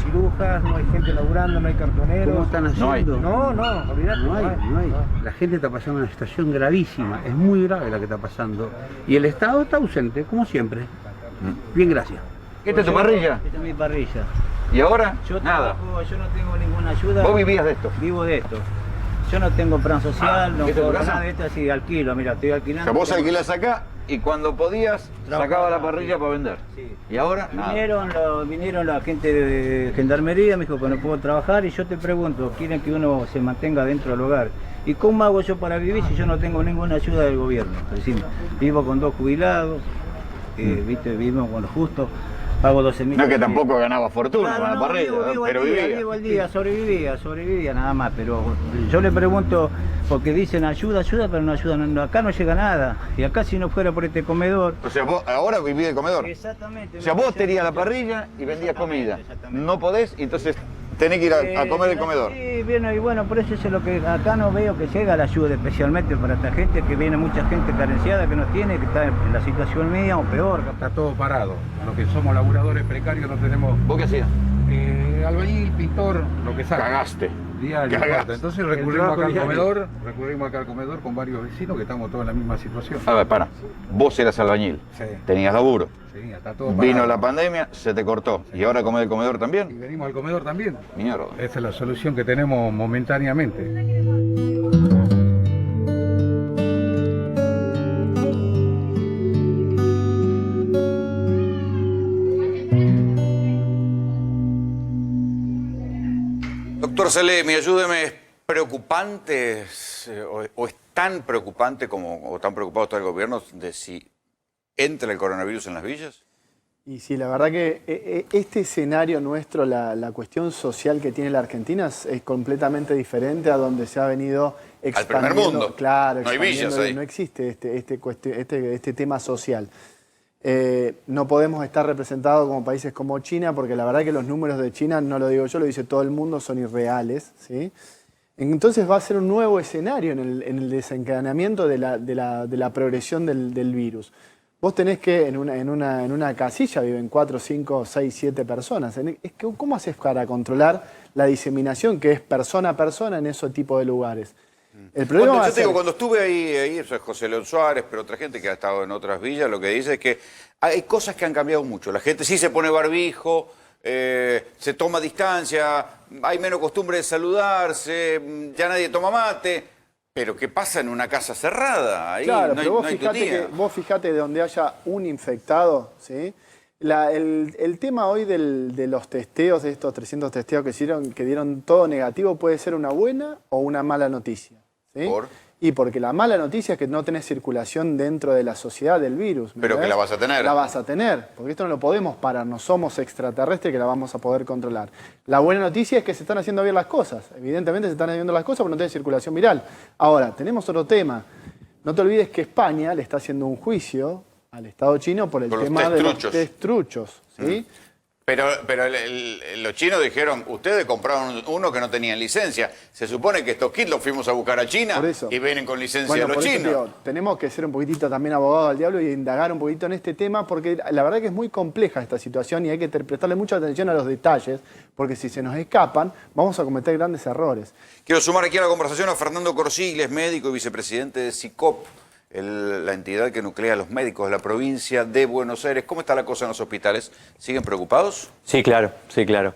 cirujas, no hay gente laburando, no hay cartoneros. ¿Cómo están haciendo? No, olvidate. No hay. La gente está pasando una situación gravísima, es muy grave la que está pasando. Y el Estado está ausente, como siempre. Bien, gracias. ¿Esta es tu parrilla? Esta es mi parrilla. ¿Y ahora? Nada. Yo no tengo ninguna ayuda. ¿Vos vivías de esto? Vivo de esto. Yo no tengo plan social, no ¿esta es tu cobro casa? nada de esto, así alquilo, mira, estoy alquilando. O sea, vos alquilás acá y cuando podías sacabas la parrilla para vender. Sí. ¿Y ahora? Nada. Vinieron la gente de gendarmería, me dijo que no puedo trabajar y yo te pregunto, quieren que uno se mantenga dentro del hogar. ¿Y cómo hago yo para vivir si yo no tengo ninguna ayuda del gobierno? Decime, vivo con 2 jubilados, ¿viste? Vivimos con lo justo. Pago 12.000. No es que tampoco ganaba fortuna con la parrilla, pero vivía. Vivo el día, sobrevivía nada más, pero yo le pregunto, porque dicen ayuda, pero no ayudan, acá no llega nada, y acá si no fuera por este comedor... O sea, vos ahora vivís del comedor. Exactamente. O sea, vos tenías la parrilla y vendías comida. No podés, entonces tenés que ir a comer el comedor. Sí, bien, y bueno, por eso es lo que acá no veo que llega la ayuda, especialmente para esta gente, que viene mucha gente carenciada, que no tiene, que está en la situación mía o peor. Está todo parado. Los que somos laburadores precarios no tenemos... ¿Vos qué hacías? Albañil, pintor, lo que saca. Cagaste. Diario. Entonces recurrimos acá al comedor con varios vecinos que estamos todos en la misma situación. A ver, para. Vos eras albañil. Sí. Tenías laburo. Sí, está todo parado. Vino la pandemia, se te cortó. ¿Y ahora comés del comedor también? Y venimos al comedor también. Mierda. Esa es la solución que tenemos momentáneamente. Doctor Salemi, ayúdeme, ¿es preocupante o es tan preocupante como o tan preocupado está el gobierno de si entra el coronavirus en las villas? Y sí, la verdad que este escenario nuestro, la cuestión social que tiene la Argentina es completamente diferente a donde se ha venido expandiendo. Al primer mundo. Claro, no hay villas ahí. No existe este tema social. No podemos estar representados como países como China, porque la verdad que los números de China, no lo digo yo, lo dice todo el mundo, son irreales, ¿sí? Entonces va a ser un nuevo escenario en el desencadenamiento de la progresión del virus. Vos tenés que en una casilla viven 4, 5, 6, 7 personas. ¿Cómo haces para controlar la diseminación que es persona a persona en ese tipo de lugares? El problema yo te digo, cuando estuve ahí, eso es José León Suárez, pero otra gente que ha estado en otras villas, lo que dice es que hay cosas que han cambiado mucho. La gente sí se pone barbijo, se toma distancia, hay menos costumbre de saludarse, ya nadie toma mate. Pero ¿qué pasa en una casa cerrada? Ahí claro, no hay, pero no hay tutía. vos fijate de donde haya un infectado, ¿sí? El tema hoy de los testeos, de estos 300 testeos que dieron todo negativo, puede ser una buena o una mala noticia, ¿sí? Y porque la mala noticia es que no tenés circulación dentro de la sociedad del virus. Pero que la vas a tener. La vas a tener, porque esto no lo podemos parar, no somos extraterrestres que la vamos a poder controlar. La buena noticia es que se están haciendo bien las cosas. Evidentemente se están haciendo las cosas porque no tenés circulación viral. Ahora, tenemos otro tema. No te olvides que España le está haciendo un juicio al Estado chino por el tema de los test truchos. ¿Sí? Pero los chinos dijeron, ustedes compraron uno que no tenían licencia. Se supone que estos kits los fuimos a buscar a China y vienen con licencia los chinos. Digo, tenemos que ser un poquitito también abogados del diablo y indagar un poquito en este tema, porque la verdad que es muy compleja esta situación y hay que prestarle mucha atención a los detalles, porque si se nos escapan, vamos a cometer grandes errores. Quiero sumar aquí a la conversación a Fernando Corsigles, médico y vicepresidente de SICOP, la entidad que nuclea a los médicos de la provincia de Buenos Aires. ¿Cómo está la cosa en los hospitales? ¿Siguen preocupados? Sí, claro, sí, claro.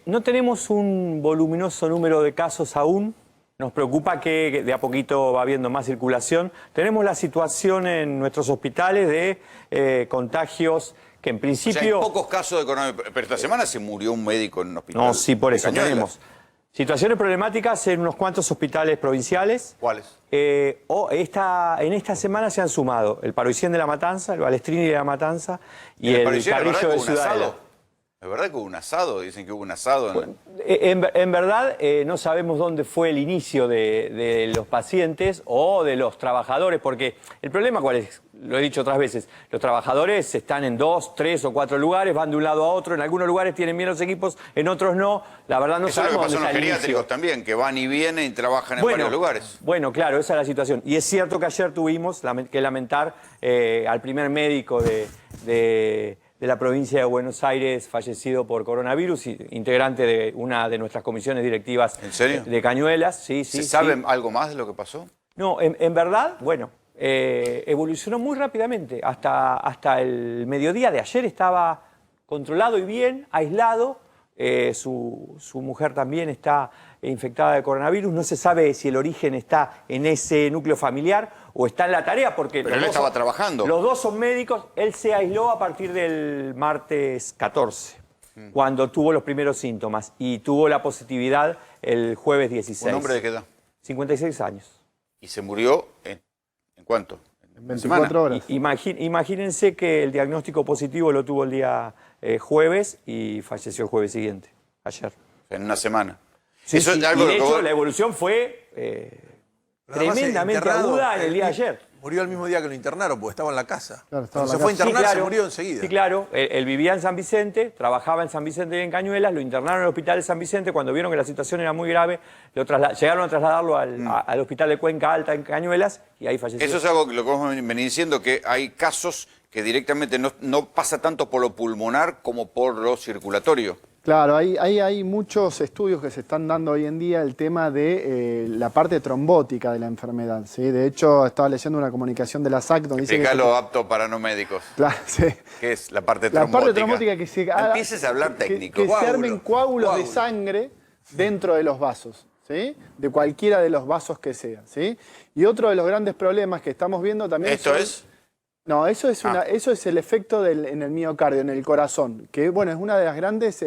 No tenemos un voluminoso número de casos aún. Nos preocupa que de a poquito va habiendo más circulación. Tenemos la situación en nuestros hospitales de contagios que en principio... O sea, hay pocos casos de coronavirus, pero esta semana se murió un médico en un hospital. No, sí, por eso tenemos situaciones problemáticas en unos cuantos hospitales provinciales. ¿Cuáles? En esta semana se han sumado el Paroicén de la Matanza, el Balestrini de la Matanza y el Carrillo de Ciudadela. ¿Es verdad que hubo un asado? Dicen que hubo un asado. En verdad, no sabemos dónde fue el inicio de los pacientes o de los trabajadores, porque el problema, ¿cuál es? Lo he dicho otras veces, los trabajadores están en 2, 3 o 4 lugares, van de un lado a otro, en algunos lugares tienen bien los equipos, en otros no, la verdad no sabemos. Eso es lo que pasa en los geriátricos también, que van y vienen y trabajan en varios lugares. Bueno, claro, esa es la situación. Y es cierto que ayer tuvimos que lamentar al primer médico de la provincia de Buenos Aires fallecido por coronavirus, integrante de una de nuestras comisiones directivas. ¿En serio? De Cañuelas. Sí, ¿Se sabe algo más de lo que pasó? No, en verdad, bueno, evolucionó muy rápidamente. Hasta el mediodía de ayer estaba controlado y bien, aislado. Su mujer también está infectada de coronavirus. No se sabe si el origen está en ese núcleo familiar o está en la tarea, porque pero él estaba trabajando. Los dos son médicos. Él se aisló a partir del martes 14, cuando tuvo los primeros síntomas, y tuvo la positividad el jueves 16. ¿Un hombre de qué edad? 56 años. ¿Y se murió en cuánto? En 24 horas. Imagínense que el diagnóstico positivo lo tuvo el día jueves y falleció el jueves siguiente, ayer. En una semana. Sí, eso es algo y de hecho la evolución fue tremendamente aguda en el día de ayer. Murió el mismo día que lo internaron, porque estaba en la casa. Claro, cuando se fue a internar, se murió enseguida. Sí, claro. Él vivía en San Vicente, trabajaba en San Vicente y en Cañuelas, lo internaron en el hospital de San Vicente. Cuando vieron que la situación era muy grave, llegaron a trasladarlo al hospital de Cuenca Alta en Cañuelas y ahí falleció. Eso es algo que lo que vos venís diciendo, que hay casos que directamente no pasa tanto por lo pulmonar como por lo circulatorio. Claro, hay muchos estudios que se están dando hoy en día el tema de la parte trombótica de la enfermedad, ¿sí? De hecho, estaba leyendo una comunicación de la SAC donde dice que... lo apto para no médicos. Claro, sí. ¿Qué es la parte trombótica? La parte trombótica que se... Empieces a hablar técnico. Que se armen coágulos de sangre dentro de los vasos, ¿sí? De cualquiera de los vasos que sea, ¿sí? Y otro de los grandes problemas que estamos viendo también... ¿Esto es? No, eso es el efecto en el miocardio, en el corazón, que bueno, es una de las grandes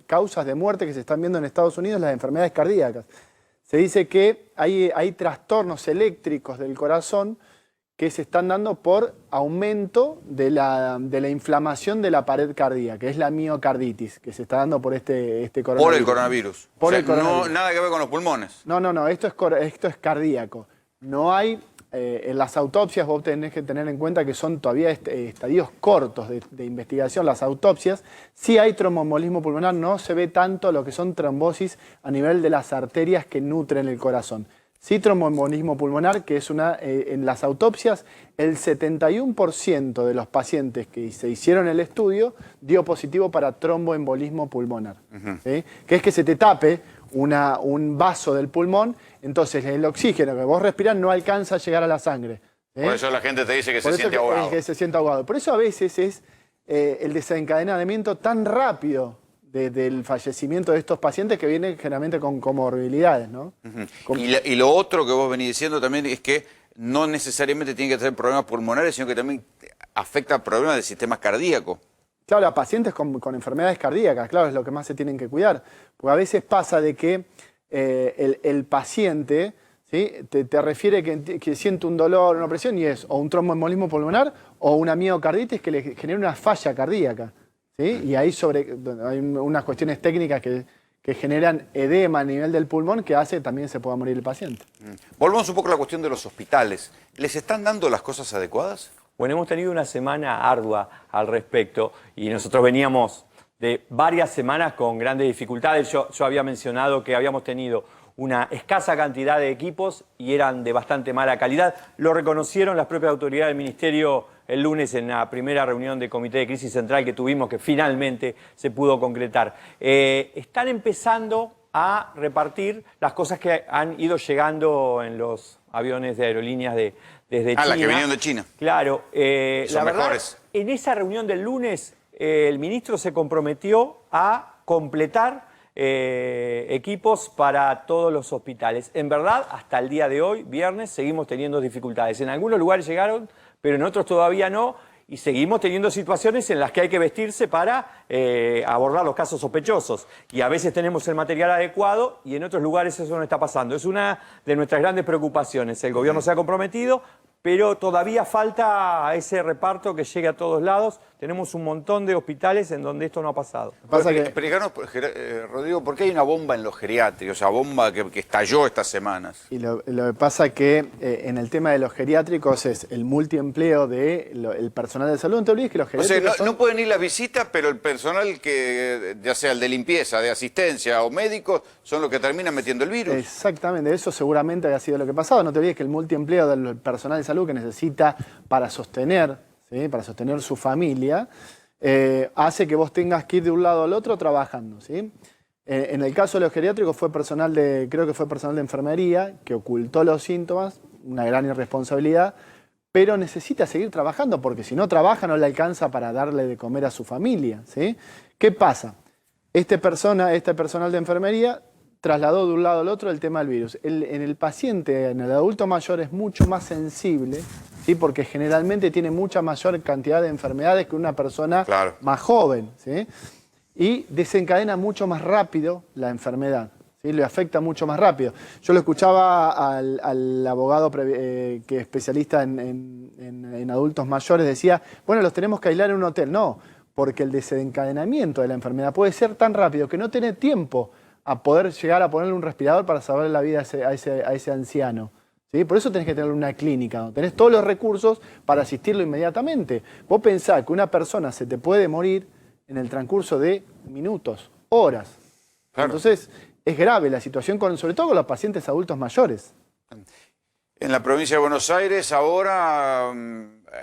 causas de muerte que se están viendo en Estados Unidos, las enfermedades cardíacas. Se dice que hay trastornos eléctricos del corazón que se están dando por aumento de la inflamación de la pared cardíaca, que es la miocarditis, que se está dando por este coronavirus. Por el coronavirus. El coronavirus. No, nada que ver con los pulmones. No, esto es cardíaco. No hay... en las autopsias vos tenés que tener en cuenta que son todavía estadios cortos de investigación. Las autopsias, sí hay tromboembolismo pulmonar, no se ve tanto lo que son trombosis a nivel de las arterias que nutren el corazón. Sí tromboembolismo pulmonar, que es en las autopsias, el 71% de los pacientes que se hicieron el estudio dio positivo para tromboembolismo pulmonar. ¿Sí? Que es que se te tape un vaso del pulmón, entonces el oxígeno que vos respirás no alcanza a llegar a la sangre. Por eso la gente te dice que se siente ahogado. Que se siente ahogado. Por eso a veces es el desencadenamiento tan rápido del fallecimiento de estos pacientes que vienen generalmente con comorbilidades, ¿no? Y lo otro que vos venís diciendo también es que no necesariamente tiene que tener problemas pulmonares, sino que también afecta problemas del sistema cardíaco. Claro, a pacientes con enfermedades cardíacas, claro, es lo que más se tienen que cuidar. Porque a veces pasa de que el paciente ¿sí? Te refiere que siente un dolor, una presión, y es o un tromboembolismo pulmonar o una miocarditis que le genera una falla cardíaca, ¿sí? Y ahí hay unas cuestiones técnicas que generan edema a nivel del pulmón que hace que también se pueda morir el paciente. Volvamos un poco a la cuestión de los hospitales. ¿Les están dando las cosas adecuadas? Bueno, hemos tenido una semana ardua al respecto y nosotros veníamos de varias semanas con grandes dificultades. Yo había mencionado que habíamos tenido una escasa cantidad de equipos y eran de bastante mala calidad. Lo reconocieron las propias autoridades del Ministerio el lunes en la primera reunión del Comité de Crisis Central que tuvimos, que finalmente se pudo concretar. Están empezando a repartir las cosas que han ido llegando en los aviones de aerolíneas desde China. Las que vinieron de China. Claro. Son la verdad, mejores. en esa reunión del lunes, el ministro se comprometió a completar equipos para todos los hospitales. En verdad, hasta el día de hoy, viernes, seguimos teniendo dificultades. En algunos lugares llegaron, pero en otros todavía no, y seguimos teniendo situaciones en las que hay que vestirse para abordar los casos sospechosos. Y a veces tenemos el material adecuado y en otros lugares eso no está pasando. Es una de nuestras grandes preocupaciones. El gobierno se ha comprometido, pero todavía falta ese reparto que llegue a todos lados. Tenemos un montón de hospitales en donde esto no ha pasado. Explícanos, Rodrigo, ¿por qué hay una bomba en los geriátricos? O sea, bomba que estalló estas semanas. Y lo que pasa es que en el tema de los geriátricos es el multiempleo del personal de salud. No te olvides que los geriátricos no pueden ir las visitas, pero el personal que, ya sea el de limpieza, de asistencia o médicos, son los que terminan metiendo el virus. Exactamente, eso seguramente haya sido lo que ha pasado. No te olvides que el multiempleo del personal de salud que necesita para sostener, ¿sí? Para sostener su familia, hace que vos tengas que ir de un lado al otro trabajando, ¿sí? En el caso de los geriátricos creo que fue personal de enfermería que ocultó los síntomas, una gran irresponsabilidad, pero necesita seguir trabajando porque si no trabaja no le alcanza para darle de comer a su familia, ¿sí? ¿Qué pasa? Este personal de enfermería trasladó de un lado al otro el tema del virus. En el paciente, en el adulto mayor, es mucho más sensible, ¿sí? Porque generalmente tiene mucha mayor cantidad de enfermedades que una persona más joven, ¿sí? Y desencadena mucho más rápido la enfermedad, ¿sí? Le afecta mucho más rápido. Yo lo escuchaba al abogado que es especialista en adultos mayores, decía, bueno, los tenemos que aislar en un hotel. No, porque el desencadenamiento de la enfermedad puede ser tan rápido que no tiene tiempo a poder llegar a ponerle un respirador para salvar la vida a ese anciano, ¿sí? Por eso tenés que tener una clínica, ¿no? Tenés todos los recursos para asistirlo inmediatamente. Vos pensás que una persona se te puede morir en el transcurso de minutos, horas. Claro. Entonces, es grave la situación, sobre todo con los pacientes adultos mayores. En la provincia de Buenos Aires ahora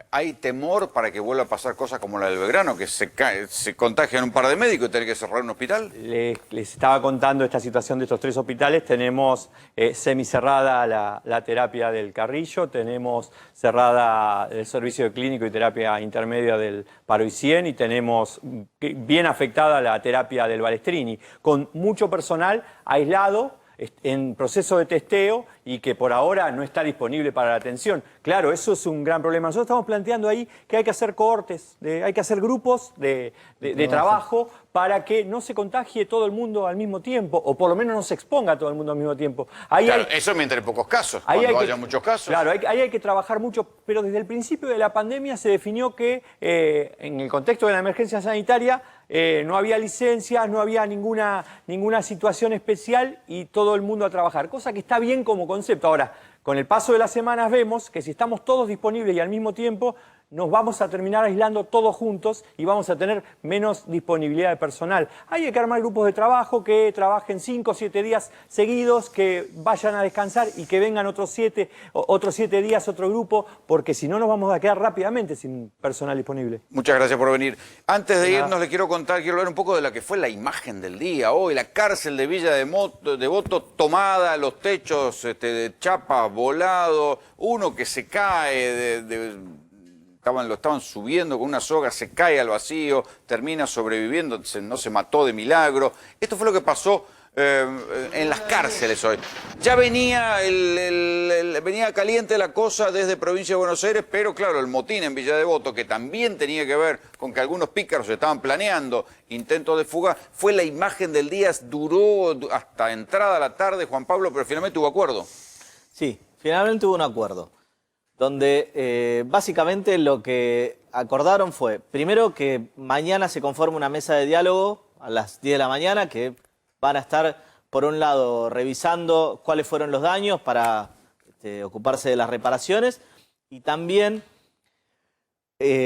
hay temor para que vuelva a pasar cosas como la del Belgrano, que se contagian un par de médicos y tener que cerrar un hospital. Les estaba contando esta situación de estos 3 hospitales. Tenemos semicerrada la terapia del Carrillo, tenemos cerrada el servicio de clínico y terapia intermedia del Paro y 100 y tenemos bien afectada la terapia del Balestrini, con mucho personal aislado en proceso de testeo y que por ahora no está disponible para la atención. Claro, eso es un gran problema. Nosotros estamos planteando ahí que hay que hacer cohortes, hay que hacer grupos de trabajo para que no se contagie todo el mundo al mismo tiempo, o por lo menos no se exponga todo el mundo al mismo tiempo. Eso mientras hay pocos casos, cuando haya muchos casos. Claro, ahí hay que trabajar mucho, pero desde el principio de la pandemia se definió que en el contexto de la emergencia sanitaria no había licencias, no había ninguna situación especial y todo el mundo a trabajar, cosa que está bien como concepto. Ahora, con el paso de las semanas vemos que si estamos todos disponibles y al mismo tiempo, nos vamos a terminar aislando todos juntos y vamos a tener menos disponibilidad de personal. Hay que armar grupos de trabajo que trabajen 5 o 7 días seguidos, que vayan a descansar y que vengan otros 7 días otro grupo, porque si no nos vamos a quedar rápidamente sin personal disponible. Muchas gracias por venir. Antes de irnos le quiero hablar un poco de la que fue la imagen del día hoy, la cárcel de Villa Devoto tomada, los techos de chapa volado, uno que se cae lo estaban subiendo con una soga, se cae al vacío, termina sobreviviendo, no se mató de milagro. Esto fue lo que pasó en las cárceles hoy. Ya venía caliente la cosa desde Provincia de Buenos Aires, pero claro, el motín en Villa Devoto, que también tenía que ver con que algunos pícaros estaban planeando intentos de fuga, fue la imagen del día, duró hasta entrada a la tarde, Juan Pablo, pero finalmente hubo acuerdo. Sí, finalmente hubo un acuerdo, donde básicamente lo que acordaron fue, primero que mañana se conforme una mesa de diálogo a las 10 de la mañana, que van a estar, por un lado, revisando cuáles fueron los daños para ocuparse de las reparaciones, y también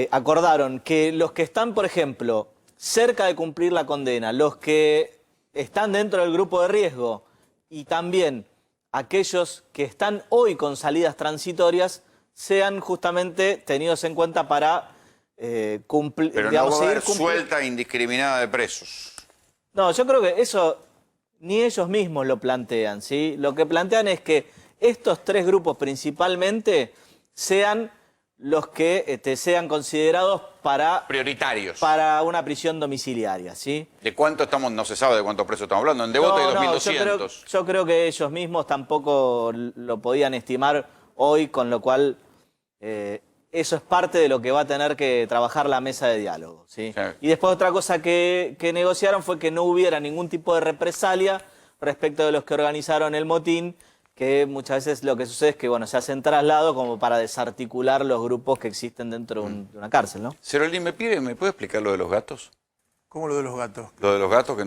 acordaron que los que están, por ejemplo, cerca de cumplir la condena, los que están dentro del grupo de riesgo y también aquellos que están hoy con salidas transitorias sean justamente tenidos en cuenta para cumplir. Pero digamos, no va a haber seguir suelta indiscriminada de presos. No, yo creo que eso ni ellos mismos lo plantean, ¿sí? Lo que plantean es que estos tres grupos principalmente sean los que sean considerados prioritarios para una prisión domiciliaria, ¿sí? ¿De cuánto estamos? No se sabe de cuántos presos estamos hablando. En Devoto hay 2.200. Yo creo que ellos mismos tampoco lo podían estimar hoy, con lo cual eso es parte de lo que va a tener que trabajar la mesa de diálogo, ¿sí? Sí. Y después otra cosa que negociaron fue que no hubiera ningún tipo de represalia respecto de los que organizaron el motín, que muchas veces lo que sucede es que bueno, se hacen traslados como para desarticular los grupos que existen dentro de una cárcel, ¿no? Cerolín, ¿me puede explicar lo de los gatos? ¿Cómo lo de los gatos? Lo de los gatos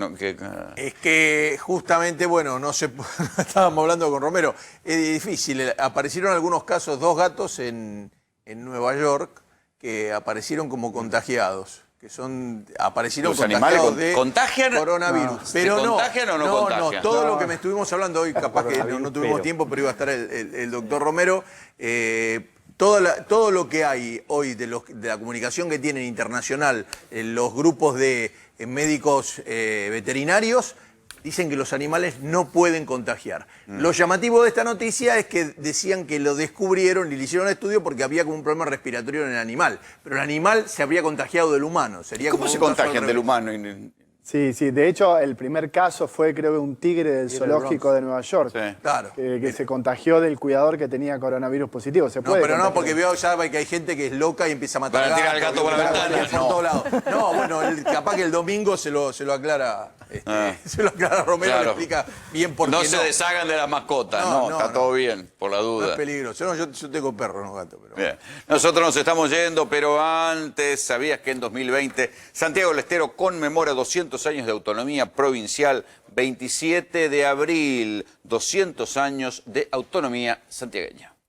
Es que justamente, bueno, no se estábamos hablando con Romero, es difícil. Aparecieron algunos casos, 2 gatos en Nueva York que aparecieron como contagiados. Que aparecieron los contagiados animales de ¿contagian? Coronavirus. Pero ¿Se contagian o no contagian? No, todo lo que me estuvimos hablando hoy, capaz que no tuvimos tiempo, pero iba a estar el doctor Romero. Todo lo que hay hoy de la comunicación que tienen internacional, los grupos de médicos veterinarios, dicen que los animales no pueden contagiar. Lo llamativo de esta noticia es que decían que lo descubrieron y le hicieron estudio porque había como un problema respiratorio en el animal. Pero el animal se habría contagiado del humano. ¿Cómo se contagian del humano? Sí, de hecho el primer caso fue creo que un tigre del zoológico de Nueva York, sí. Claro. que se contagió del cuidador que tenía coronavirus positivo. No, porque veo ya que hay gente que es loca y empieza a matar gatos. Tirar al gato por la ventana. Por todos lados. No, bueno, capaz que el domingo se lo aclara. Se lo aclara Romero, claro. Le explica bien por qué no se deshagan de las mascotas, está todo bien, por la duda. No es peligroso. Yo tengo perros, no gatos. Pero... Bien. Nosotros nos estamos yendo, pero antes, ¿sabías que en 2020 Santiago del Estero conmemora 200 años de autonomía provincial? 27 de abril, 200 años de autonomía santiagueña.